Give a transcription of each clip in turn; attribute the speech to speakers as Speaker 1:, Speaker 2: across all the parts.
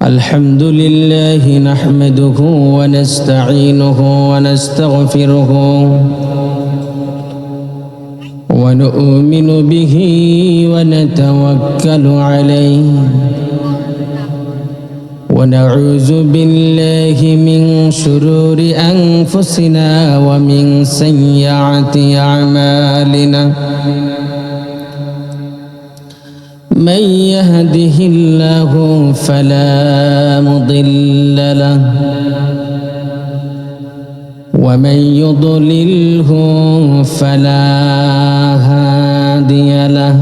Speaker 1: الحمد لله نحمده ونستعينه ونستغفره ونؤمن به ونتوكل عليه ونعوذ بالله من شرور أنفسنا ومن سيئات أعمالنا من يهده الله فلا مضل له ومن يضلله فلا هادي له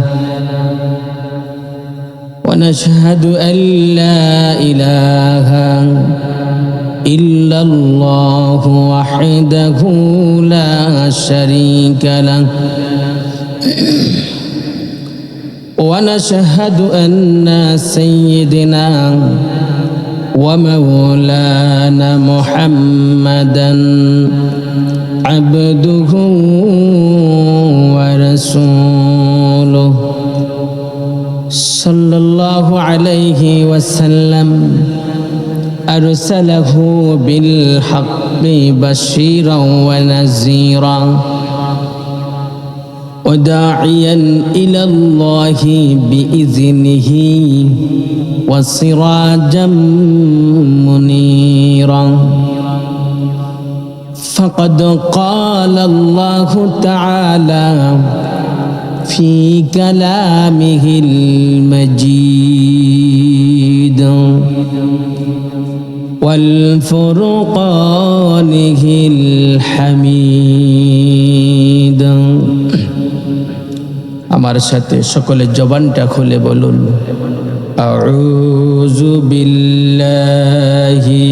Speaker 1: ونشهد أن لا إله إلا الله وحده لا شريك له ونشهد أن سيدنا ومولانا محمدا عبده ورسوله صلى الله عليه وسلم أرسله بالحق بشيرا ونذيرا وداعيا إلى الله بإذنه وسراجا منيرا فقد قال الله تعالى في كلامه المجيد والفرقانه الحميد আমার সাথে সকলে জবানটা খুলে বলুন আউযু বিল্লাহি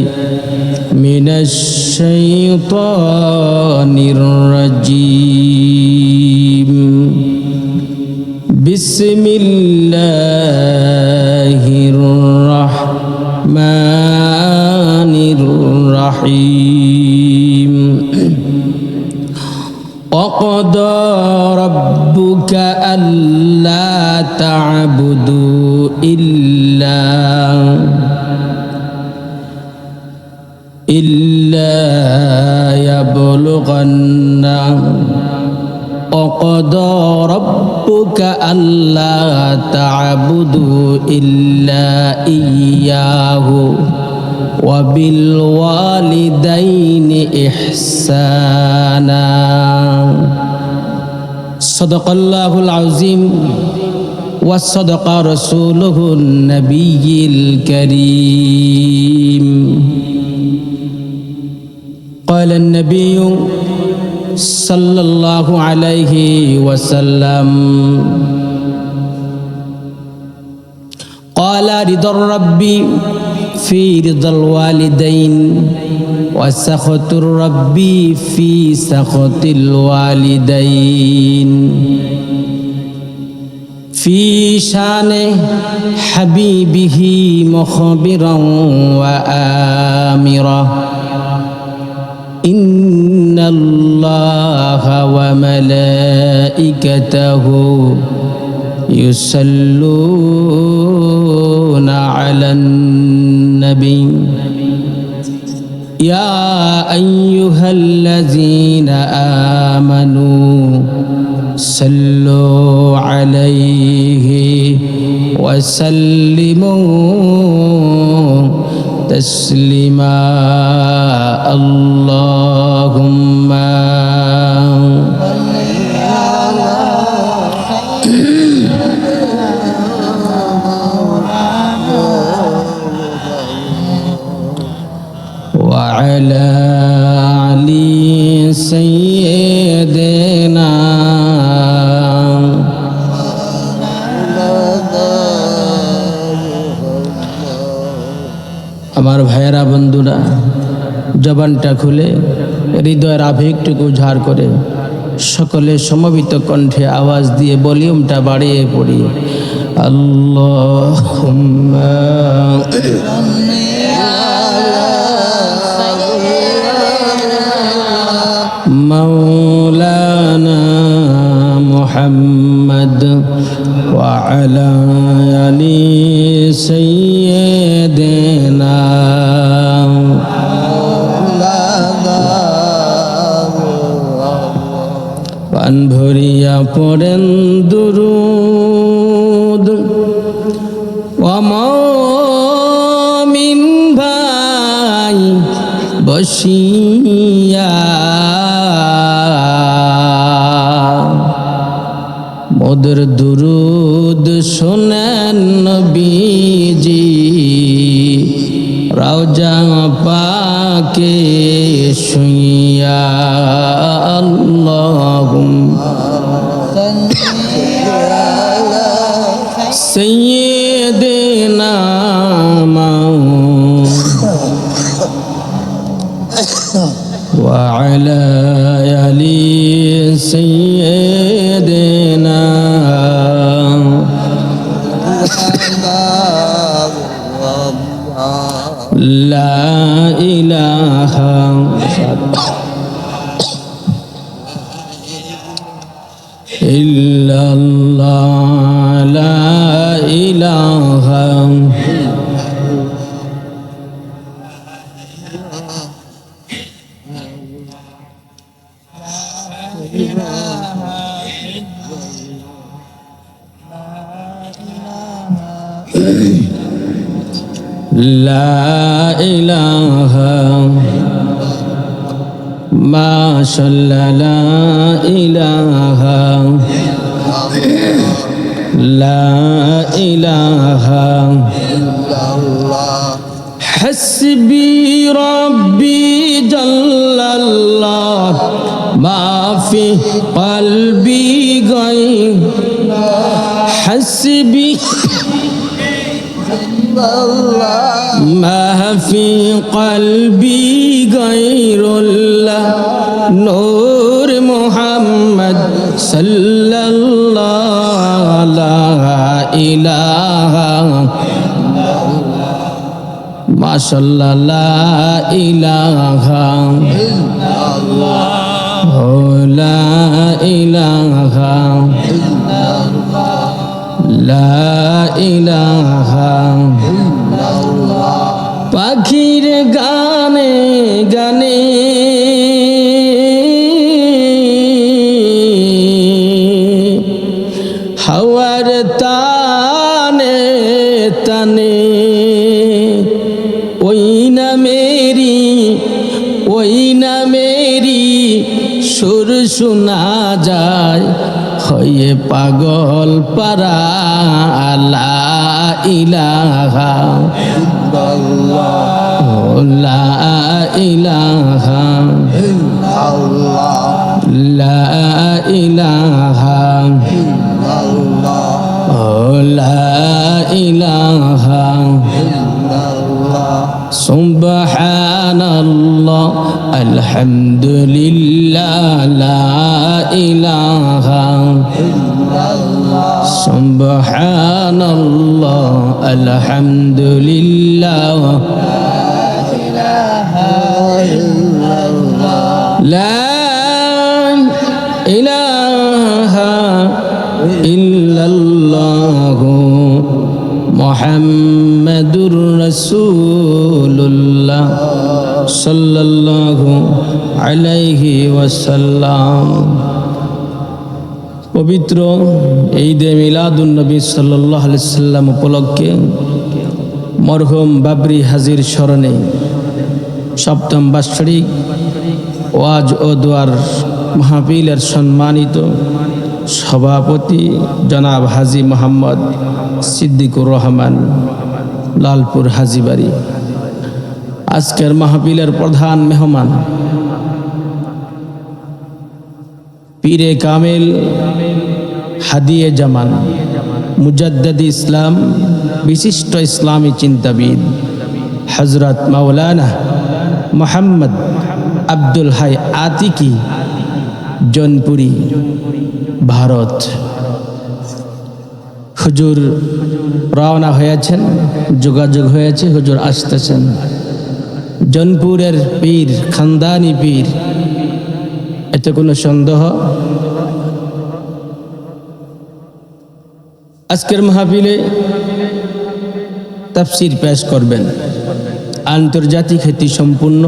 Speaker 1: মিনাশ শাইতানির রাজীম বিসমিল্লাহির রাহমানির রাহিম وقضى ربك ألا تعبدوا إلا يبلغن وقضى ربك ألا تعبدوا إلا إياه وبالوالدين إحسانا صدق الله العظيم وصدق رسوله النبي الكريم قال النبي صلى الله عليه وسلم قال رضا الرب في رضا الوالدين وسخط الرب في سخط الوالدين في شان حبيبه مخبرا وآمرا إن الله وملائكته يصلون على النبي يا أيها الذين آمنوا صلوا عليه وسلموا تسليما اللهم وعلى علي سيدنا আমার ভাইয়েরা বন্ধুরা জবানটা খুলে হৃদয়ের আবেগটুকু ঝাড় করে সকলে সমবেত কণ্ঠে আওয়াজ দিয়ে ভলিউমটা বাড়িয়ে পড়ি আল্লাহুম্মা مولانا محمد وعلى آل سيدنا প্রাণ ভরিয়া পড়েন দুরূদ ও মুমিন ভাই বসিয়া মোদের দুরূদ শোনেন নবীজি রওজা পাকে শুইয়া سيدنا وعلى آل سيدنا لا إله إلا الله لا إله لا إله ما شاء الله لا إله لا إله حسبي ربي جل الله ما في قلبي غير حسبي ما في قلبي غير الله نور محمد صلى الله لا إله ما شاء الله لا إله لا إله لا إله পাখির গানে গানে হাওয়ার তানে তানে ওই না মেরি সুর শোনা যায় হয়ে পাগল পারা লা ইলাহা লা ইলাহা লা ইলাহা লা ইলাহা সুবহানাল্লাহ আলহামদুলিল্লাহ লা ইলাহা সুবহানাল্লাহ আলহামদুলিল্লাহ لا إله إلا الله محمد رسول الله صلى الله عليه وسلم পবিত্র ঈদে মিলাদুন নবী সাল্লাল্লাহু আলাইহি সাল্লাম উপলক্ষে মরহুম বাবরি হাজির স্মরণে সপ্তম বাৎসরিক ওয়াজ ও দোয়ার মাহফিলের সম্মানিত সভাপতি জনাব হাজী মোহাম্মদ সিদ্দিকুর রহমান লালপুর হাজীবাড়ি, আজকের মাহফিলের প্রধান মেহমান পীরে কামেল হাদিয়ে জামান মুজাদ্দিদ ইসলাম বিশিষ্ট ইসলামী চিন্তাবিদ হযরত মাওলানা মোহাম্মদ আব্দুল হাই আতিকি জনপুরি ভারত। হুজুর রওনা হয়েছেন, যোগাযোগ হয়েছে, হুজুর আসতেছেন। জনপুরের পীর, খানদানি পীর, এতে কোনো সন্দেহ আজকের মাহফিলে তাফসীর পেশ করবেন আন্তর্জাতিক খ্যাতি সম্পূর্ণ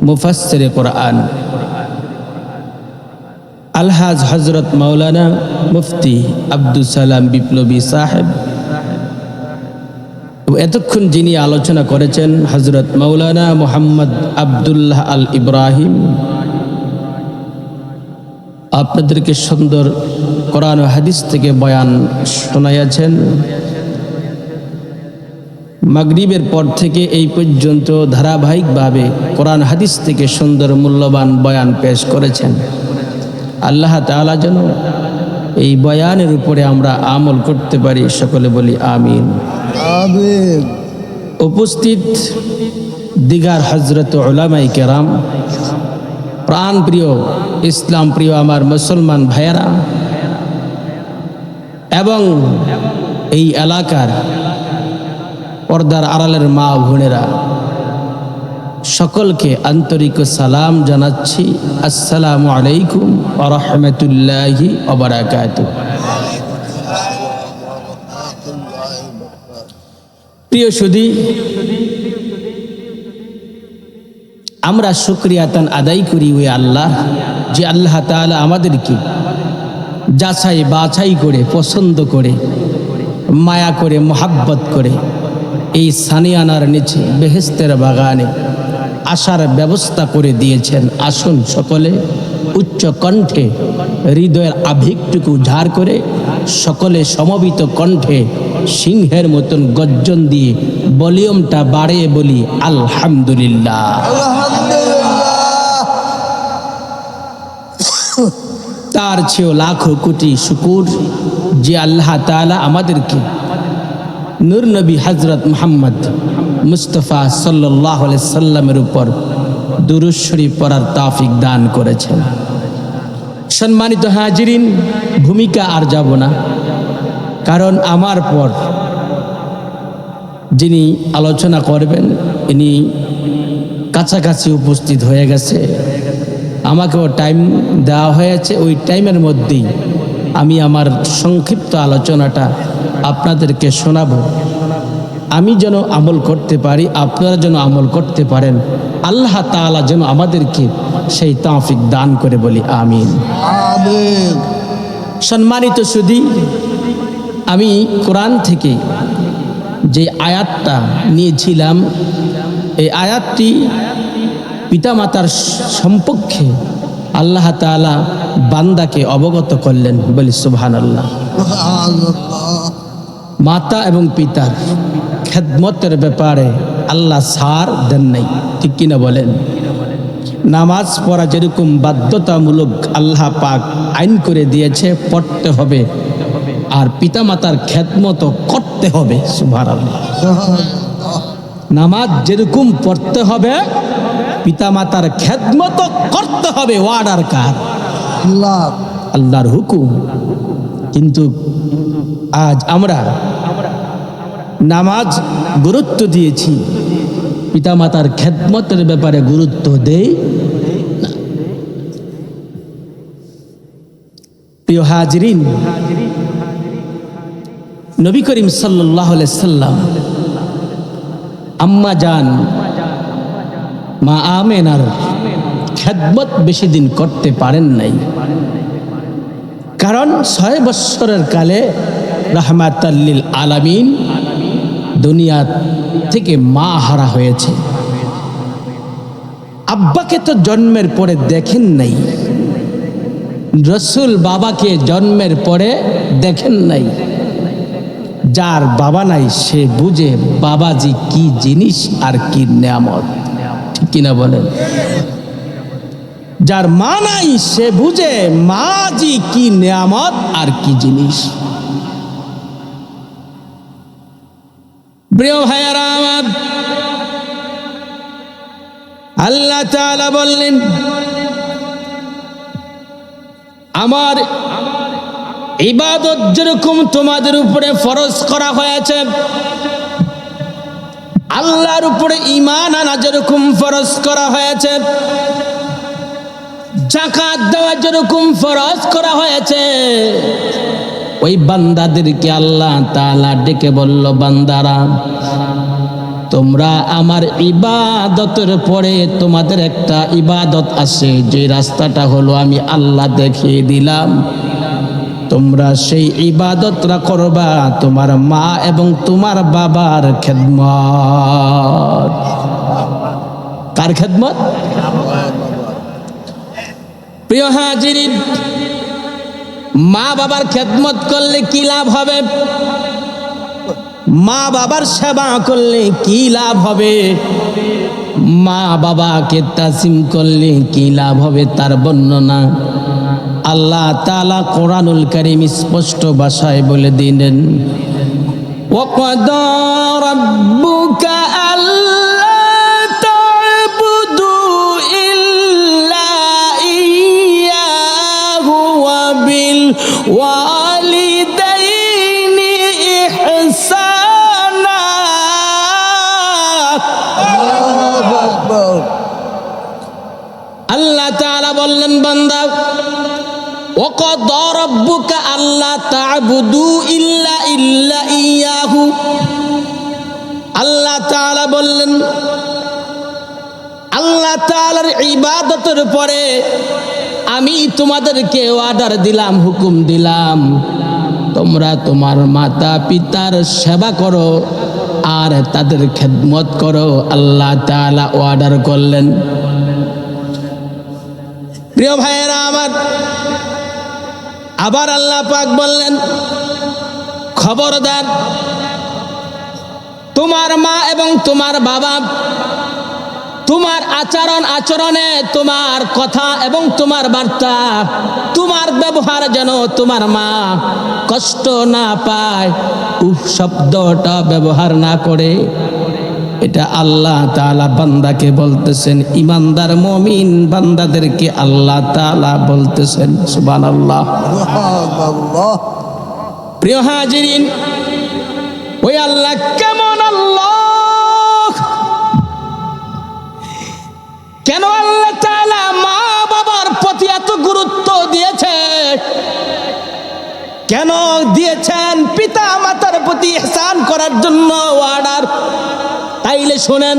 Speaker 1: মুফাসসিরে কোরআন আলহাজ হযরত মাওলানা মুফতি আব্দুল সালাম বিপ্লবী সাহেব। এতক্ষণ যিনি আলোচনা করেছেন হযরত মাওলানা মুহাম্মদ আব্দুল্লাহ আল ইব্রাহিম, আপনাদেরকে সুন্দর কোরআন ও হাদিস থেকে বয়ান শোনাইয়াছেন। মাগরিবের পর থেকে এই পর্যন্ত ধারাবাহিকভাবে কোরআন হাদিস থেকে সুন্দর মূল্যবান বয়ান পেশ করেছেন। আল্লাহ তাআলা যেন এই বয়ানের উপরে আমরা আমল করতে পারি, সকলে বলি আমিন।
Speaker 2: আমিন।
Speaker 1: উপস্থিত দিগার হযরত উলামায়ে কেরাম, প্রাণ প্রিয় ইসলাম প্রিয় আমার মুসলমান ভাইয়েরা এবং এই এলাকার পর্দার আড়ালের মা বোনেরা, সকলকে আন্তরিক সালাম জানাচ্ছি। আসসালামু আলাইকুম ওয়া রাহমাতুল্লাহি ওয়া বারাকাতুহু। প্রিয় সুধী, আমরা শুকরিয়া তান আদায় করি ওই আল্লাহ, যে আল্লাহ তাআলা আমাদেরকে যাচাই বাছাই করে, পছন্দ করে, মায়া করে, মোহাব্বত করে এই সানিয়ানার নিচে বেহেশতের বাগানে আসার ব্যবস্থা করে দিয়েছেন। আসুন সকলে উচ্চ কণ্ঠে হৃদয়ের আবেগটুকু উজাড় করে সকলে সমবেত কণ্ঠে সিংহের মতন গর্জন দিয়ে ভলিউমটা বাড়িয়ে বলি আলহামদুলিল্লাহ। তার চেয়েও লাখো কোটি শুকুর যে আল্লাহ তাআলা আমাদেরকে নূর নবী হযরত মুহাম্মদ মুস্তাফা সাল্লাল্লাহু আলাইহি সাল্লামের উপর দুরূদ শরীফ পড়ার তৌফিক দান করেছেন। সম্মানিত হাজিরিন, ভূমিকা আর যাব না, কারণ আমার পর যিনি আলোচনা করবেন ইনি কাছাকাছি উপস্থিত হয়ে গেছে। আমাকেও টাইম দেওয়া হয়েছে, ওই টাইমের মধ্যেই আমি আমার সংক্ষিপ্ত আলোচনাটা আপনাদেরকে শোনাবো। আমি যেন আমল করতে পারি, আপনারা যেন আমল করতে পারেন, আল্লাহ তাআলা যেন আমাদেরকে সেই তৌফিক দান করে বলি আমিন।
Speaker 2: আমিন।
Speaker 1: সম্মানিত সুধী, আমি কোরআন থেকে যে আয়াতটা নিয়েছিলাম, এই আয়াতটি পিতামাতার সম্পর্কে আল্লাহ তাআলা বান্দাকে অবগত করলেন, বলি সুবহানাল্লাহ। মাতা এবং পিতার খেদমতের ব্যাপারে আল্লাহ ছাড় দেন নাই, ঠিক কিনা বলেন? নামাজ পড়া যেরকম বাধ্যতামূলক আল্লাহ পাক আইন করে দিয়েছে, পড়তে হবে, আর পিতামাতার খেদমত করতে হবে। সুবহানাল্লাহ। নামাজ যেরকম পড়তে হবে, পিতামাতার খেদমত করতে হবে। ওয়ার্ডার কার? আল্লাহর হুকুম। কিন্তু আজ আমরা নামাজ গুরুত্ব দিয়েছি, পিতামাতার খেদমতের ব্যাপারে গুরুত্ব দেই না। প্রিয় হাজিরিন, নবী করিম সাল্লাল্লাহু আলাইহি সাল্লাম আম্মা জান মা আমেনার খেদমত বেশি দিন করতে পারেন নাই, কারণ 6 বৎসরের কালে রাহমাতাল লিল আলামিন দুনিয়া থেকে মা হারা হয়েছে। আব্বাকে তো জন্মের পরে দেখেন নাই, রসুল বাবাকে জন্মের পরে দেখেন নাই। যার বাবা নাই সে বুঝে বাবাজি কি জিনিস আর কি নেয়ামত, ঠিক কিনা বলেন? যার মা নাই সে বুঝে মাজি কি নেয়ামত আর কি জিনিস। প্রিয় ভাইয়েরা আমার, আল্লাহ তাআলা বললেন, আমার ইবাদত যেরকম তোমাদের উপরে ফরজ করা হয়েছে, আল্লাহর উপরে ঈমান আনা যেরকম ফরজ করা হয়েছে, যাকাত দেওয়া যেরকম ফরজ করা হয়েছে, ওই বান্দাদেরকে আল্লাহ তাআলা ডেকে বলল, বান্দারা তোমরা আমার ইবাদতের পরে তোমাদের একটা ইবাদত আছে, যে রাস্তাটা হলো আমি আল্লাহ দেখিয়ে দিলাম। তোমরা সেই ইবাদতটা করবা তোমার মা এবং তোমার বাবার খেদমত। কার খেদমত? প্রিয় হাজিরিন, মা বাবার খেদমত করলে কি লাভ হবে? মা বাবার সেবা করলে কি লাভ হবে? মা বাবাকে তাজিম করলে কি লাভ হবে তার বর্ণনা আল্লাহ তাআলা কোরআনুল কারীম স্পষ্ট ভাষায় বলে দিলেন, ওয়াকাদা রাব্বুকা আল্লা তা'বুদু ইল্লা ইয়্যাহু ওয়া বিল ওয়ালিদাইনি ইহসানা।
Speaker 2: আল্লাহু আকবার।
Speaker 1: আল্লাহ তাআলা বললেন, বান্দা ওয়াকাদা রাব্বুকা আল্লা তা'বুদু ইল্লা ইয়্যাহু। আল্লাহ তাআলা বললেন, আল্লাহ তাআলার ইবাদতের পরে আমি তোমাদেরকে অর্ডার দিলাম, হুকুম দিলাম, তোমরা তোমার মাতা পিতার সেবা করো আর তাদের খেদমত করো। আল্লাহ তাআলা অর্ডার করলেন। প্রিয় ভাইয়েরা আমার, আবার আল্লাহ পাক বললেন, খবরদার তোমার মা এবং তোমার বাবা তোমার আচরণে তোমার কথা এবং তোমার বার্তা, তোমার ব্যবহার যেন তোমার মা কষ্ট না পায়, উফ শব্দটা ব্যবহার না করে। এটা আল্লাহ তাআলা বান্দাকে বলতেছেন, ইমানদার মুমিন বান্দাদেরকে আল্লাহ তাআলা বলতেছেন। সুবহানাল্লাহ।
Speaker 2: সুবহানাল্লাহ।
Speaker 1: প্রিয় হাজিরিন, ওই আল্লাহ কেমন আল্লাহ! কেন আল্লাহ তাআলা মা বাবার প্রতি এত গুরুত্ব দিয়েছে? কেন দিয়েছেন? পিতা মাতার প্রতি ইহসান করার জন্য অর্ডার। তাইলে শুনেন,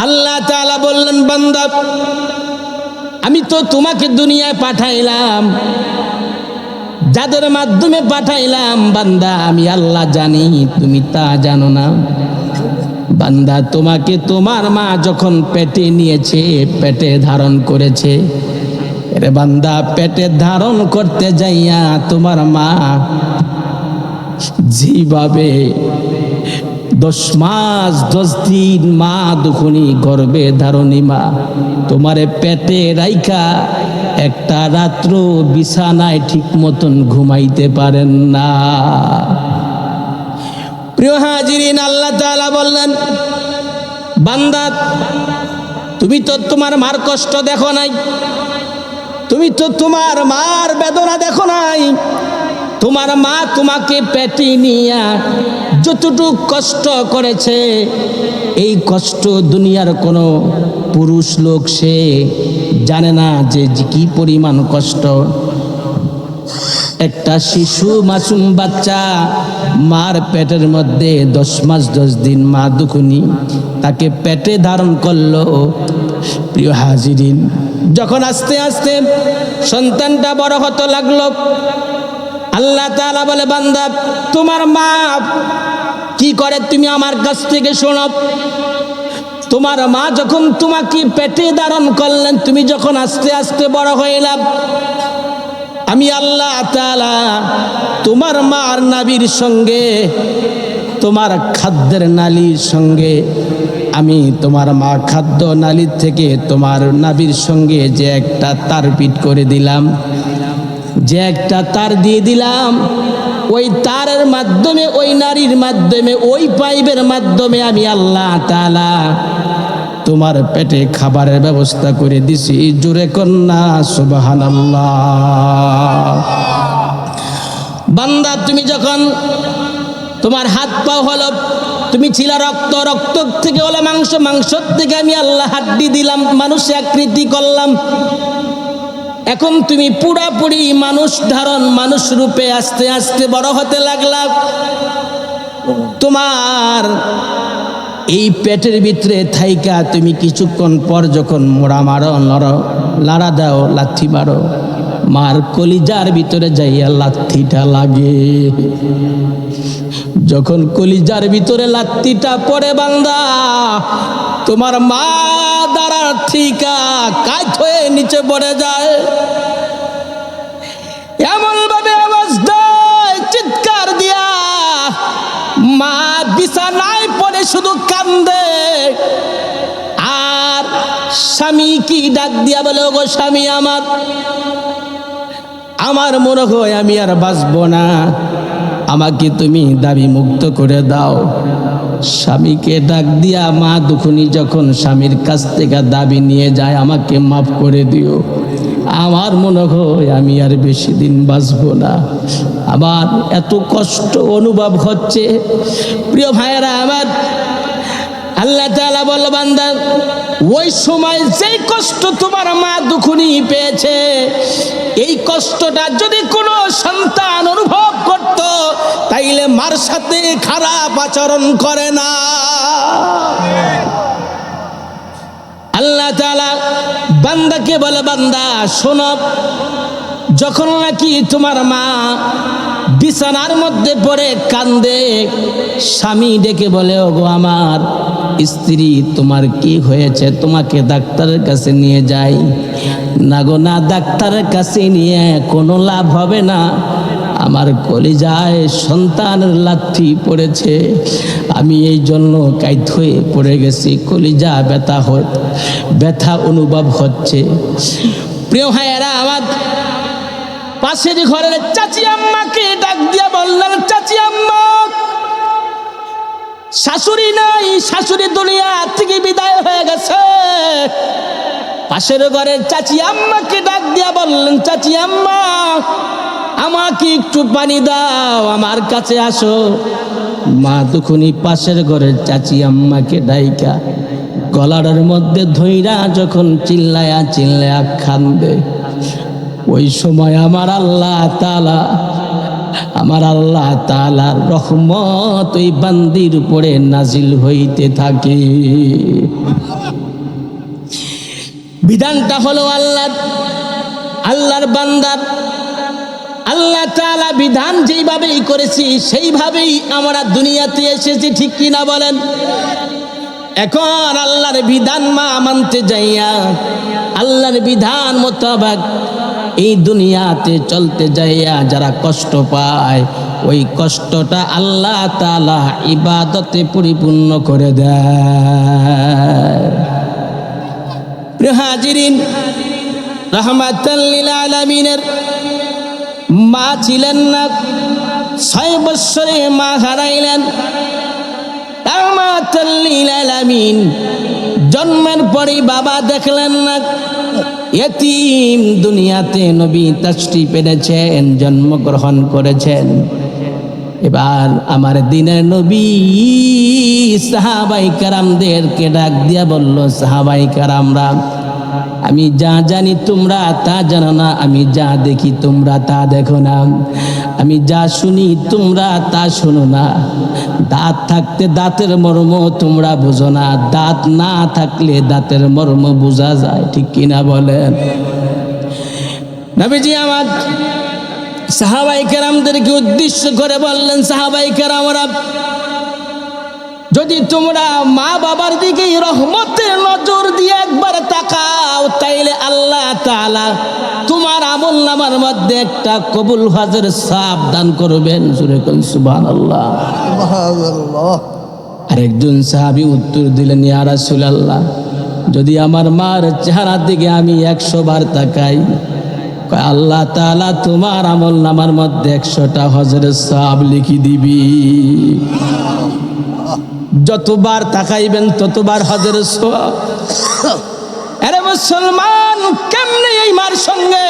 Speaker 1: আল্লাহ তাআলা বললেন, বান্দা আমি তো তোমাকে দুনিয়ায় পাঠাইলাম, যাদের মাধ্যমে পাঠাইলাম বান্দা আমি আল্লাহ জানি, তুমি তা জানো না। বান্দা তোমাকে তোমার মা যখন পেটে নিয়েছে, পেটে ধারণ করেছে, এরে বান্দা পেটে ধারণ করতে যাইয়া তোমার মা যেভাবে 10 মাস 10 দিন মা দুখুনি গর্ভে ধারণী মা তোমারে পেটে রাইখা একটা রাত্র বিছানায় ঠিক মতন ঘুমাইতে পারেন না। প্রিয় হাজিরিন, আল্লাহ তাআলা বললেন, বান্দা তুমি তো তোমার মার কষ্ট দেখো নাই, তুমি তো তোমার মার বেদনা দেখো নাই। তোমার মা তোমাকে পেটে নিয়া যতটুকু কষ্ট করেছে, এই কষ্ট দুনিয়ার কোনো পুরুষ লোক সে জানে না যে কি পরিমাণ কষ্ট। একটা শিশু মাসুম বাচ্চা মার পেটের মধ্যে 10 মাস 10 দিন মা দুখুনি তাকে পেটে ধারণ করলো। প্রিয় হাজিরিন, যখন আস্তে আস্তে সন্তানটা বড় হতে লাগলো, আল্লাহ তাআলা বলে, বান্দা তোমার মা কি করে তুমি আমার কাছ থেকে শোনো। তোমার মা যখন তোমাকে পেটে ধারণ করলেন, তুমি যখন আস্তে আস্তে বড় হইলাম, আমি আল্লাহ তাআলা তোমার মার নাভির সঙ্গে তোমার খাদ্যের নালীর সঙ্গে আমি তোমার মা খাদ্য নালীর থেকে তোমার নাভির সঙ্গে যে একটা তার পিট করে দিলাম, যে একটা তার দিয়ে দিলাম, ওই তারের মাধ্যমে, ওই নারীর মাধ্যমে, ওই পাইপের মাধ্যমে আমি আল্লাহ তাআলা তোমার পেটে খাবারের ব্যবস্থা করে দিছি। জোরে কন্যা সুবহানাল্লাহ। বান্দা তুমি যখন তোমার হাত পা হলো, তুমি ছিল রক্ত, রক্ত থেকে হলো মাংস, মাংস থেকে আমি আল্লাহ হাড্ডি দিলাম, মানুষে আকৃতি করলাম। এখন তুমি পুরাপুরি মানুষ ধারণ, মানুষ রূপে আস্তে আস্তে বড় হতে লাগলা। তোমার এই পেটের ভিতরে থাইকা তুমি কিছুক্ষণ পর যখন মোড়া মারো, লাড়া দাও, লাথি মারো, মার কলিজার ভিতরে যাইয়া লাথিটা লাগে। যখন কলিজার ভিতরে লাথিটা পড়ে বান্দা, তোমার মা দ্বারা ঠিকা কাজ হয়ে নিচে পড়ে যায়। এমন ভাবে অবস্থায় চিৎকার দিয়া মা বিছানায় পড়ে শুধু কান্দে। আর স্বামী কি ডাক দিয়া বলে, ওগো স্বামী আমার মনে হয় আমি আর বাঁচবো না, আমাকে তুমি দাবি মুক্ত করে দাও। স্বামীকে ডাক দিয়া মা দুখুনি যখন স্বামীর কাছ থেকে দাবি নিয়ে যায়, আমাকে মাফ করে দিও, আমার মনে হয় আমি আর বেশি দিন বাঁচবো না, আমার এত কষ্ট অনুভব হচ্ছে। প্রিয় ভাইয়েরা আমার, আল্লাহ তাআলা বলল, বান্দা ওই সময় যেই কষ্ট তোমার মা দুখুনি পেয়েছে, এই কষ্টটা যদি কোনো সন্তান অনুভব করত, তাইলে মার সাথে খারাপ আচরণ করে না। আল্লাহ তাআলা বান্দাকে বলে, বান্দা শোনো, যখন নাকি তোমার মা বিছানার মধ্যে পড়ে কান্দে, স্বামী ডেকে বলে, ওগো আমার স্ত্রী, তোমার কি হয়েছে, তোমাকে ডাক্তারের কাছে নিয়ে যাই। না গো না, ডাক্তারের কাছে নিয়ে কোনো লাভ হবে না, আমার কলিজায় সন্তানের লাথি পড়েছে, আমি এই জন্য কাইত হয়ে পড়ে গেছি, কলিজা ব্যথা অনুভব হচ্ছে। প্রিয় ভাইয়েরা আমার, পাশের ঘরের চাচি আম্মাকে ডাক দিয়া বললেন, চাচি আম্মা, শাশুড়ি নাই, শাশুড়ি দুনিয়া থেকে বিদায় হয়ে গেছে। পাশের ঘরের চাচি আম্মাকে ডাক দিয়া বললেন, চাচি আম্মা, আমাকে একটু পানি দাও, আমার কাছে আসো। মা দুখুনি পাশের ঘরের চাচি আম্মাকে ডাইকা গলার মধ্যে ধইরা যখন চিল্লায়া চিল্লায়া কান্দে, ওই সময় আমার আল্লাহ তাআলার রহমত ওই বান্দির উপরে নাজিল হইতে থাকে। বিধানটা হলো আল্লাহর বান্দার। আল্লাহ তাআলা বিধান যেইভাবেই করেছি সেইভাবেই আমরা দুনিয়াতে এসেছি, ঠিক কিনা বলেন? এখন আল্লাহর বিধান মা মানতে যাইয়া, আল্লাহর বিধান মোতাবেক এই দুনিয়াতে চলতে যাইয়া যারা কষ্ট পায়, ওই কষ্টটা আল্লাহ তাআলা ইবাদতে পরিপূর্ণ করে দেয়। প্রিয় হাজিরিন, রাহমাতাল লিল আলামিনের মা ছিলেন না, 6 বছরে মা হারাইলেন। রাহমাতাল লিল আলামিন জন্মের পরেই বাবা দেখলেন না, ইতিম দুনিয়াতে নবী তাশরীফ এনেছেন, জন্মগ্রহণ করেছেন। এবার আমার দিনের নবী সাহাবায়ে কেরামদেরকে ডাক দিয়া বলল, সাহাবায়ে কেরামরা, আমি যা জানি তোমরা তা জানো না, আমি যা দেখি তোমরা তা দেখো না, আমি যা শুনি তোমরা তা শোনো না। দাঁত থাকতে দাঁতের মর্ম তোমরা বুঝো না, দাঁত না থাকলে দাঁতের মর্ম বোঝা যায়, ঠিক কিনা বলেন? নবীজি আমার সাহাবায়ে কেরামদেরকে উদ্দেশ্য করে বললেন, সাহাবায়ে কেরামরা, যদি তোমরা মা বাবার দিকে রহমতের নজর দিয়ে একবার তাকাও, তাইলে আল্লাহ তাআলা তোমার আমলনামার মধ্যে একটা কবুল হজের সওয়াব দান করবেন। জোরে বলুন সুবহানাল্লাহ।
Speaker 2: সুবহানাল্লাহ।
Speaker 1: আরেকজন সাহাবী উত্তর দিলেন, ইয়া রাসূলুল্লাহ, যদি আমার মার চেহারার দিকে আমি 100 বার তাকাই, আল্লাহ তাআলা তোমার আমলনামার মধ্যে 100টা হজের সওয়াব লিখি দিবি। যতবার তাকাইবেন ততবার হজের সওয়াব। আরে মুসলমান, কেমনে এই মার সঙ্গে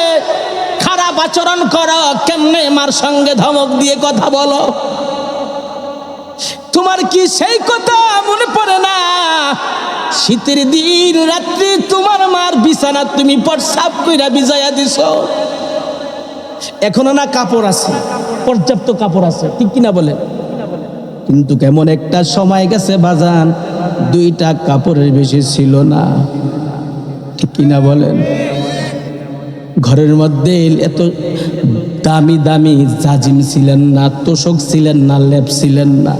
Speaker 1: খারাপ আচরণ করো, কেমনে মার সঙ্গে ধমক দিয়ে কথা বলো? তোমার কি সেই কথা মনে পড়ে না শীতের দিন রাত্রি তোমার মার বিছানা তুমি প্রস্রাব কইরা ভিজাইয়া দিছো, এখনো না কাপড় আছে, পর্যাপ্ত কাপড় আছে, ঠিক কিনা বলেন? কিন্তু কেমন একটা সময় গেছে বাজান, 2টা কাপড়ের বেশি ছিল না, ঠিক কিনা বলেন? ঘরের মধ্যে এত দামি দামি জাজিম ছিলেন না, তোষক ছিলেন না, লেপ ছিলেন না।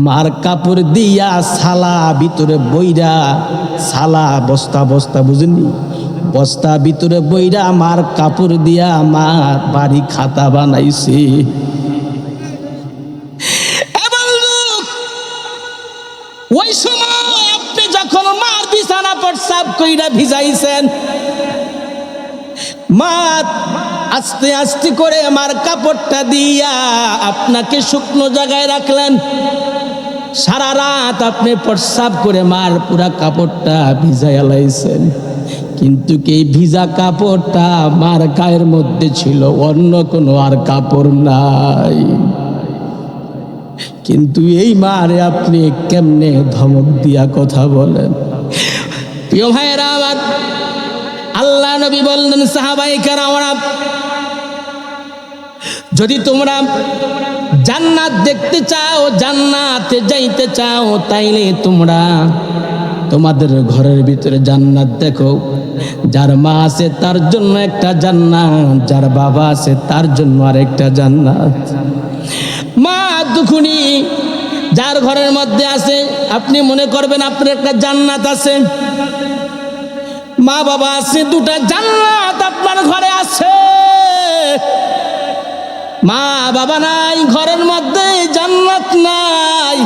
Speaker 1: মার কাপড় দিয়া সালা ভিতরে বইরা, সালা বস্তা বস্তা বুঝেননি, বস্তা ভিতরে বইরা মার কাপড় দিয়া আমার বাড়ি খাতা বানাইছে। ওই সময় আপনি যখন মার বিছানা প্রস্রাব কইরা ভিজাইছেন, মা আস্তে আস্তে করে আমার কাপড়টা দিয়া আপনাকে শুকনো জায়গায় রাখলেন। সারা রাত আপনি প্রস্রাব করে মার পুরা কাপড়টা ভিজাইয়া লাইছেন, কিন্তু এই ভিজা কাপড়টা মার গায়ের মধ্যে ছিল, অন্য কোনো আর কাপড় নাই। কিন্তু এই মারে আপনি কেমনে ধমক দিয়া কথা বলেন? প্রিয় ভাইয়েরা আমার, আল্লাহ নবী বললেন সাহাবায়ে কেরামরা, যদি তোমরা জান্নাত দেখতে চাও, জান্নাতে যাইতে চাও, তাইলে তোমরা তোমাদের ঘরের ভিতরে জান্নাত দেখো। যার মা আছে তার জন্য একটা জান্নাত, যার বাবা আছে তার জন্য আরেকটা জান্নাত। মা দুখুনি যার ঘরের মধ্যে আছে, আপনি মনে করবেন আপনার একটা জান্নাত আছে। মা বাবা আছে, 2টা জান্নাত আপনার ঘরে আছে। মা বাবা নাই, ঘরের মধ্যে জান্নাত নাই।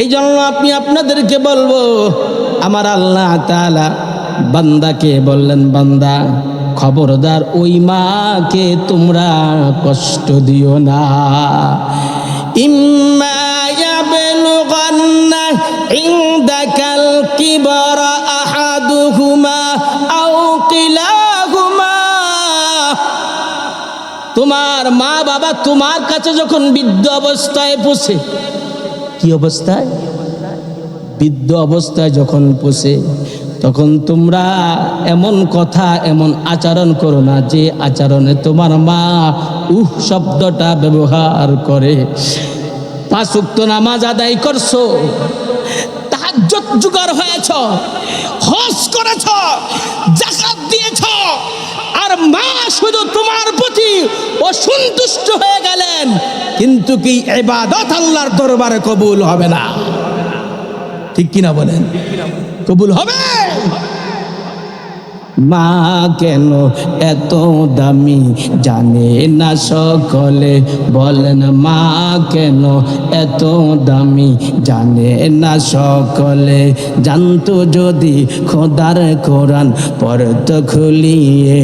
Speaker 1: এই জন্য আপনি আপনাদেরকে বলবো, আমার আল্লাহ তাআলা বান্দাকে বললেন, বান্দা খবরদার ওই মাকে তোমরা কষ্ট দিও না। ইম্মা ইয়াবলুগান্না ইনদাকাল কিবরা আহাদুহুমা আও কিলাহুমা, তোমার মা বাবা তোমার কাছে যখন বৃদ্ধ অবস্থায় পৌঁছে, কি অবস্থায়? বৃদ্ধ অবস্থায় যখন পৌঁছে, তখন তোমরা এমন কথা এমন আচরণ করো না যে আচরণে তোমার মা শব্দটা ব্যবহার করে। 5 ওয়াক্ত নামাজ আদায় করছো, তাহাজ্জুদ জোগাড় হয়েছ, হজ করেছ, যাকাত দিয়েছ, আর মা শুধু তোমার প্রতি অসন্তুষ্ট হয়ে গেলেন, কিন্তু কি ইবাদত আল্লাহর দরবারে কবুল হবে না? ঠিক কিনা বলেন? কবুল হবে? মা কেন এত দামি জানে না সকলে, বলেন মা কেন এত দামি জানে না সকলে। জানতো যদি খোদার কোরআন পড়তো খুলিয়ে,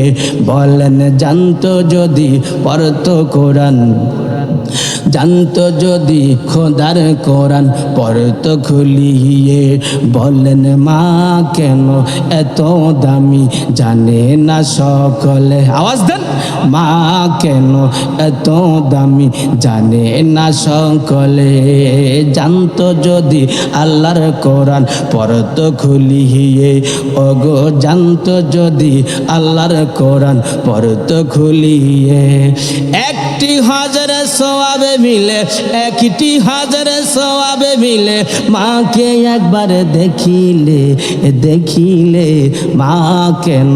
Speaker 1: বলেন জানতো যদি পড়তো কোরআন, জানতো যদি খোদার কোরআন পড়তো খুলিয়ে, বলেন মা কেন এত দামি জানে না সকলে। আওয়াজ দেন, মা কেন এত দামি জানে না সকলে। জানতো যদি আল্লাহর কোরআন পড়তো খুলিয়ে, ওগো জানতো যদি আল্লাহর কোরআন পড়তো খুলিয়ে। 1টি হজরে সওয়াবে মিলে, 1টি হজরে সওয়াবে মিলে, মাকে একবার দেখিলে, দেখিলে মা কেন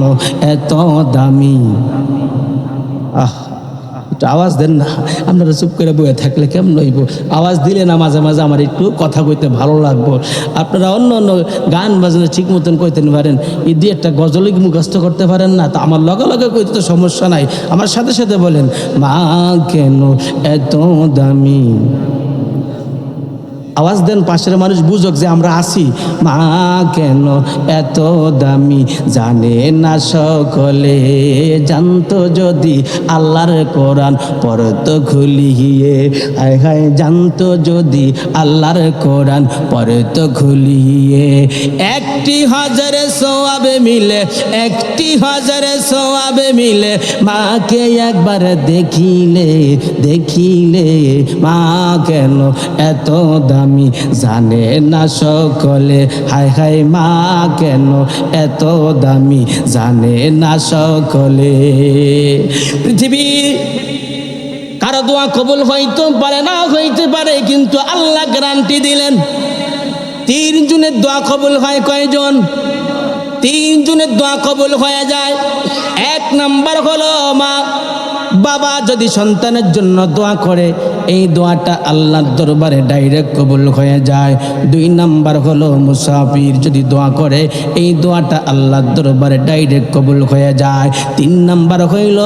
Speaker 1: এত দামি। একটু আওয়াজ দেন না, আপনারা চুপ করে বয়ে থাকলে কেমন হইব? আওয়াজ দিলে না মাঝে মাঝে আমার একটু কথা কইতে ভালো লাগবো। আপনারা অন্য অন্য গান বাজনা ঠিক মতন কইতেন পারেন, এই 2-একটা গজলই মুখস্থ করতে পারেন না, তা আমার লগে লগে কইতে তো সমস্যা নাই, আমার সাথে সাথে বলেন মা কেন এত দামি। আওয়াজ দেন, পাশের মানুষ বুঝুক যে আমরা আছি। মা কেন এত দামি জানে না সকলে। জানতো যদি আল্লাহর কোরআন পড়তো খুলিয়ে, হায় হায় জানতো যদি আল্লাহর কোরআন পড়তো খুলিয়ে। 1টি হজরে সওয়াবে মিলে, 1টি হজরে সওয়াবে মিলে, মাকে একবার দেখিলে, দেখিলে মা কেন এত দামি। দামি জানে না সকলে, হায় হায় মা কেন এত দামি জানে না সকলে। পৃথিবীর কারো দোয়া কবুল হইতে পারে না হইতে পারে, কিন্তু আল্লাহ গ্যারান্টি দিলেন 3 জনের দোয়া কবুল হয়। কয়জন? 3 জনের দোয়া কবুল হয়ে যায়। 1 নাম্বার হলো মা বাবা যদি সন্তানের জন্য দোয়া করে, এই দোয়াটা আল্লাহর দরবারে ডাইরেক্ট কবুল হয়ে যায়। 2 নাম্বার হলো মুসাফির যদি দোয়া করে, এই দোয়াটা আল্লাহর দরবারে ডাইরেক্ট কবুল হয়ে যায়। 3 নাম্বার হইল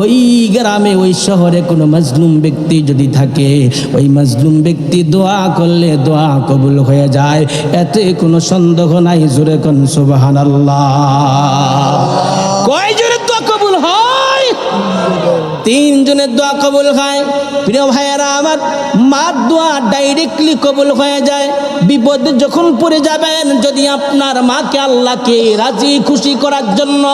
Speaker 1: ওই গ্রামে ওই শহরে কোনো মাজলুম ব্যক্তি যদি থাকে, ওই মাজলুম ব্যক্তি দোয়া করলে দোয়া কবুল হয়ে যায়, এতে কোনো সন্দেহ নাই। জোরে কোন সুবহানাল্লাহ। কয় জনের দোয়া কবুল হয়? 3 জনের দোয়া কবুল হয়। প্রিয় ভাইয়েরা আমার, মার দোয়া ডাইরেক্টলি কবুল হয়ে যায়। বিপদে যখন পড়ে যাবেন, যদি আপনার মাকে আল্লাহকে রাজি খুশি করার জন্য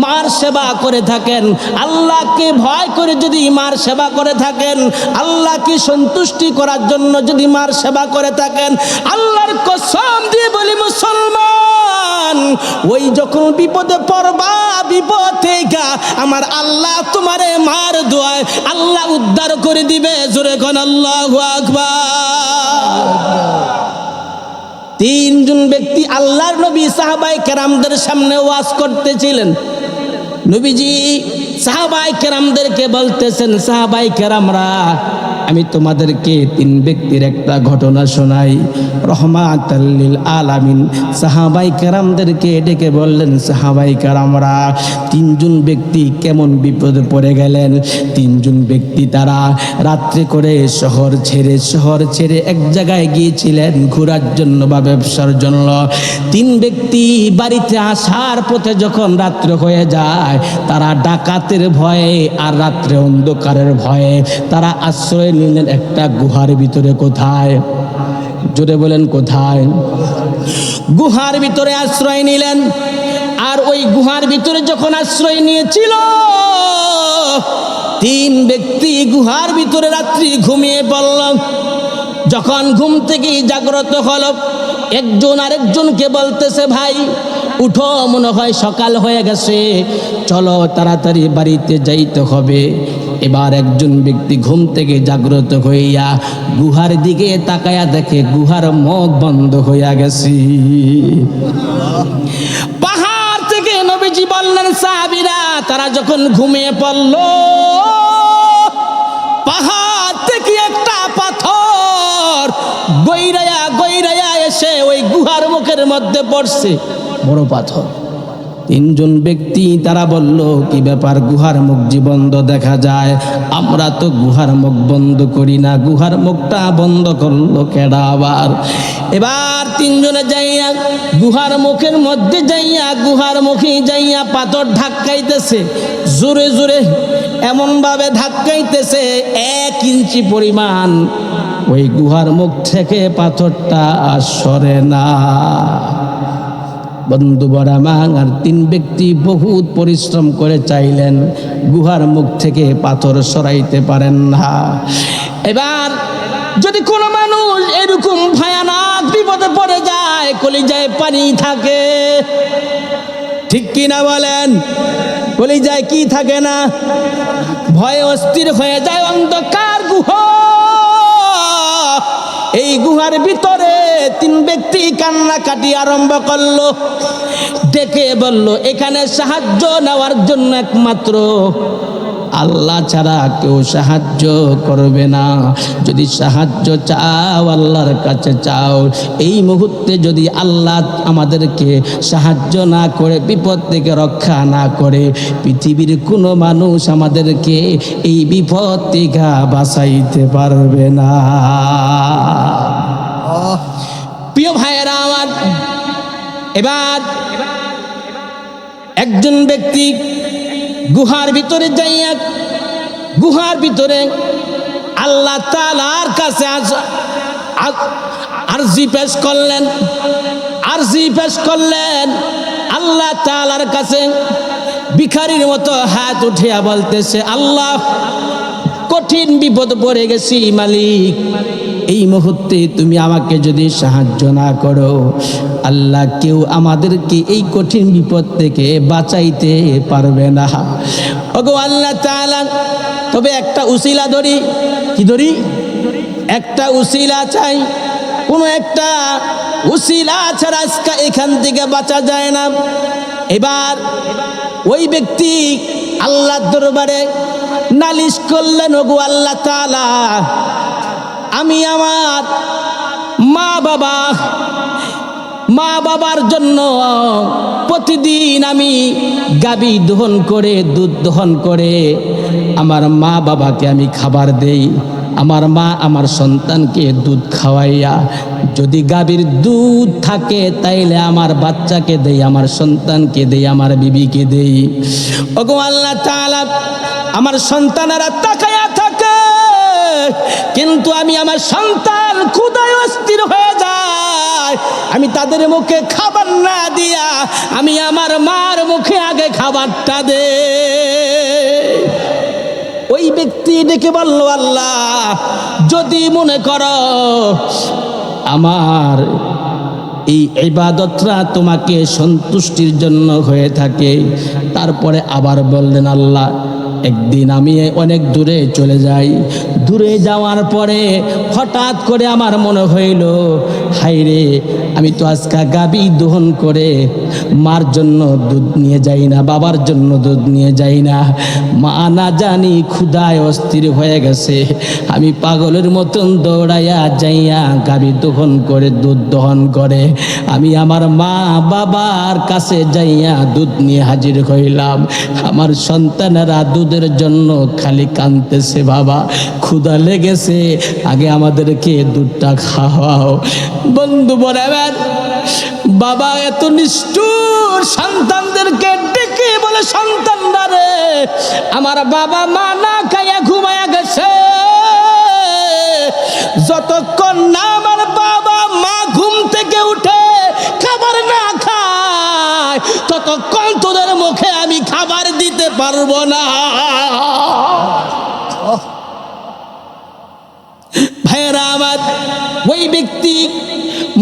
Speaker 1: মার সেবা করে থাকেন, আল্লাহকে ভয় করে যদি মার সেবা করে থাকেন, আল্লাহকে সন্তুষ্টি করার জন্য যদি মার সেবা করে থাকেন, আল্লাহর কসম দিয়ে বলি মুসলমান, ওই যখন বিপদে পড়বা, বিপদ থেকে আমার আল্লাহ তোমারে মার দোয়ায় আল্লাহ উদ্ধার করে দিবে। জোরে কোন আল্লাহু আকবার। 3 জন ব্যক্তি আল্লাহর নবী সাহাবায়ে কেরামদের সামনে ওয়াজ করতেছিলেন। নবীজি সাহাবায়ে কেরামদেরকে বলতেছেন, সাহাবায়ে কেরামরা, আমি তোমাদেরকে 3 ব্যক্তির একটা ঘটনা শোনাই। রহমাতাল লিল আলামিন সাহাবায়ে কেরামদেরকে ডেকে বললেন, সাহাবায়ে কেরামরা, 3 জন ব্যক্তি কেমন বিপদে পড়ে গেলেন। 3 জন ব্যক্তি তারা রাত্রে করে শহর ছেড়ে এক জায়গায় গিয়েছিলেন ঘোরার জন্য বা ব্যবসার জন্য। 3 ব্যক্তি বাড়িতে আসার পথে যখন রাত্রে হয়ে যায়, তারা ডাকাতের ভয়ে আর রাত্রে অন্ধকারের ভয়ে তারা আশ্রয় নিলেন একটা গুহার ভিতরে। কোথায়? জোরে বলেন কোথায়? গুহার ভিতরে আশ্রয় নিলেন। আর ওই গুহার ভিতরে যখন আশ্রয় নিয়েছিল, 3 ব্যক্তি গুহার ভিতরে রাত্রি ঘুমিয়ে পড়ল। যখন ঘুম থেকে জাগ্রত হলো, একজন আরেকজনকে বলতেছে, ভাই উঠো, মনে হয় সকাল হয়ে গেছে, চলো তাড়াতাড়ি বাড়িতে যাইতে হবে। এবার একজন ব্যক্তি ঘুম থেকে জাগ্রত হইয়া গুহার দিকে তাকায়া দেখে গুহার মুখ বন্ধ হইয়া গেছে। পাহাড় থেকে নবীজি বললেন, সাহাবীরা তারা যখন ঘুমিয়ে পড়ল, পাহাড় থেকে একটা পাথর গৈরায়া এসে ওই গুহার মুখের মধ্যে পড়ছে, বড় পাথর। 3 জন ব্যক্তি তারা বলল, কি ব্যাপার, গুহার মুখ যে বন্ধ দেখা যায়, আমরা তো গুহার মুখ বন্ধ করি না, গুহার মুখটা বন্ধ করলো কেডা আবার? এবার 3 জনে যাইয়া গুহার মুখের মধ্যে গুহার মুখে যাইয়া পাথর ধাক্কাইতেছে, জোরে জোরে এমন ভাবে ধাক্কাইতেছে 1 ইঞ্চি পরিমাণ ওই গুহার মুখ থেকে পাথরটা সরে না। বন্ধুবরা আর 3 ব্যক্তি বহুত পরিশ্রম করে চাইলেন, গুহার মুখ থেকে পাথর সরাইতে পারেন না। এবার যদি কোনো মানুষ এরকম ভয়ানক বিপদে পড়ে যায়, কলিজায় পানি থাকে, ঠিক কি না বলেন? কলিজায় কি থাকে না? ভয়ে অস্থির হয়ে যায়। অন্ধকার গুহা, এই গুহার ভিতরে 3 ব্যক্তি কান্নাকাটি আরম্ভ করলো, ডেকে বলল, এখানে সাহায্য নেওয়ার জন্য একমাত্র আল্লাহ ছাড়া কেউ সাহায্য করবে না। যদি সাহায্য চাও আল্লাহর কাছে চাও। এই মুহূর্তে যদি আল্লাহ আমাদেরকে সাহায্য না করে, বিপদ থেকে রক্ষা না করে, পৃথিবীর কোনো মানুষ আমাদেরকে এই বিপদ থেকে বাঁচাইতে পারবে না। প্রিয় ভাইয়েরা আমার, এবার একজন ব্যক্তি গুহার ভিতরে যাইয়া গুহার ভিতরে আল্লাহ তাআলার কাছে আরজি পেশ করলেন। আল্লাহ তাআলার কাছে ভিখারির মতো হাত উঠিয়া বলতেছে, আল্লাহ কঠিন বিপদ পড়ে গেছি মালিক, এই মুহূর্তে তুমি আমাকে যদি সাহায্য না করো, আল্লাহ কেউ আমাদেরকে এই কঠিন বিপদ থেকে বাঁচাইতে পারবে না। ওগো আল্লাহ তাআলা, তবে একটা উসিলা ধরি। কি ধরি? একটা উসিলা চাই। কোনো একটা উসিলা ছাড়া আজকে এখান থেকে বাঁচা যায় না। এবার ওই ব্যক্তি আল্লাহর দরবারে নালিশ করলেন, ওগো আল্লাহ তাআলা, আমি আমার মা বাবার জন্য প্রতিদিন আমি গাভী দহন করে দুধ দহন করে আমার মা বাবাকে আমি খাবার দেই। আমার মা আমার সন্তানকে দুধ খাওয়াইয়া, যদি গাভীর দুধ থাকে তাইলে আমার বাচ্চাকে দেই, আমার সন্তানকে দেই, আমার বিবিকে দেই। ওগো আল্লাহ তাআলা, আমার সন্তানেরা তাকায়া থাকে, কিন্তু আমি আমার সন্তান ক্ষুধায় অস্থির হয়ে যায়। আমি তাদের মুখে খাবার না দিয়া আমি আমার মার মুখে আগে খাবারটা দে। ওই ব্যক্তি ডেকে বলল, আল্লাহ, যদি মনে করো আমার এই ইবাদতটা তোমাকে সন্তুষ্টির জন্য হয়ে থাকে। তারপরে আবার বললেন, আল্লাহ, একদিন আমি অনেক দূরে চলে যাই। দূরে যাওয়ার পরে হঠাৎ করে আমার মনে হইল, হায়রে, আমি তো আজকে গাভী দহন করে মার জন্য দুধ নিয়ে যাই না, বাবার জন্য দুধ নিয়ে যাই না। মা না জানি ক্ষুধায় অস্থির হয়ে গেছে, আমি পাগলের মতন দৌড়াইয়া যাইয়া গাভী দহন করে দুধ দহন করে আমি আমার মা বাবার কাছে যাইয়া দুধ নিয়ে হাজির হইলাম। আমার সন্তানেরা দুধের জন্য খালি কাঁদতেছে, বাবা ক্ষুধা লেগেছে, আগে আমাদেরকে দুধটা খাওয়াও। বন্ধু বরাবর বাবা এত নিষ্ঠুর, সন্তানদেরকে ডেকে বলে, সন্তানরা রে, আমার বাবা মা না খাইয়া ঘুমায়া গেছে, যতক্ষণ না আমার বাবা মা ঘুম থেকে উঠে খাবার না খায় ততক্ষণ তোদের মুখে আমি খাবার দিতে পারবো না। ভাইয়েরা আমার, ওই ব্যক্তি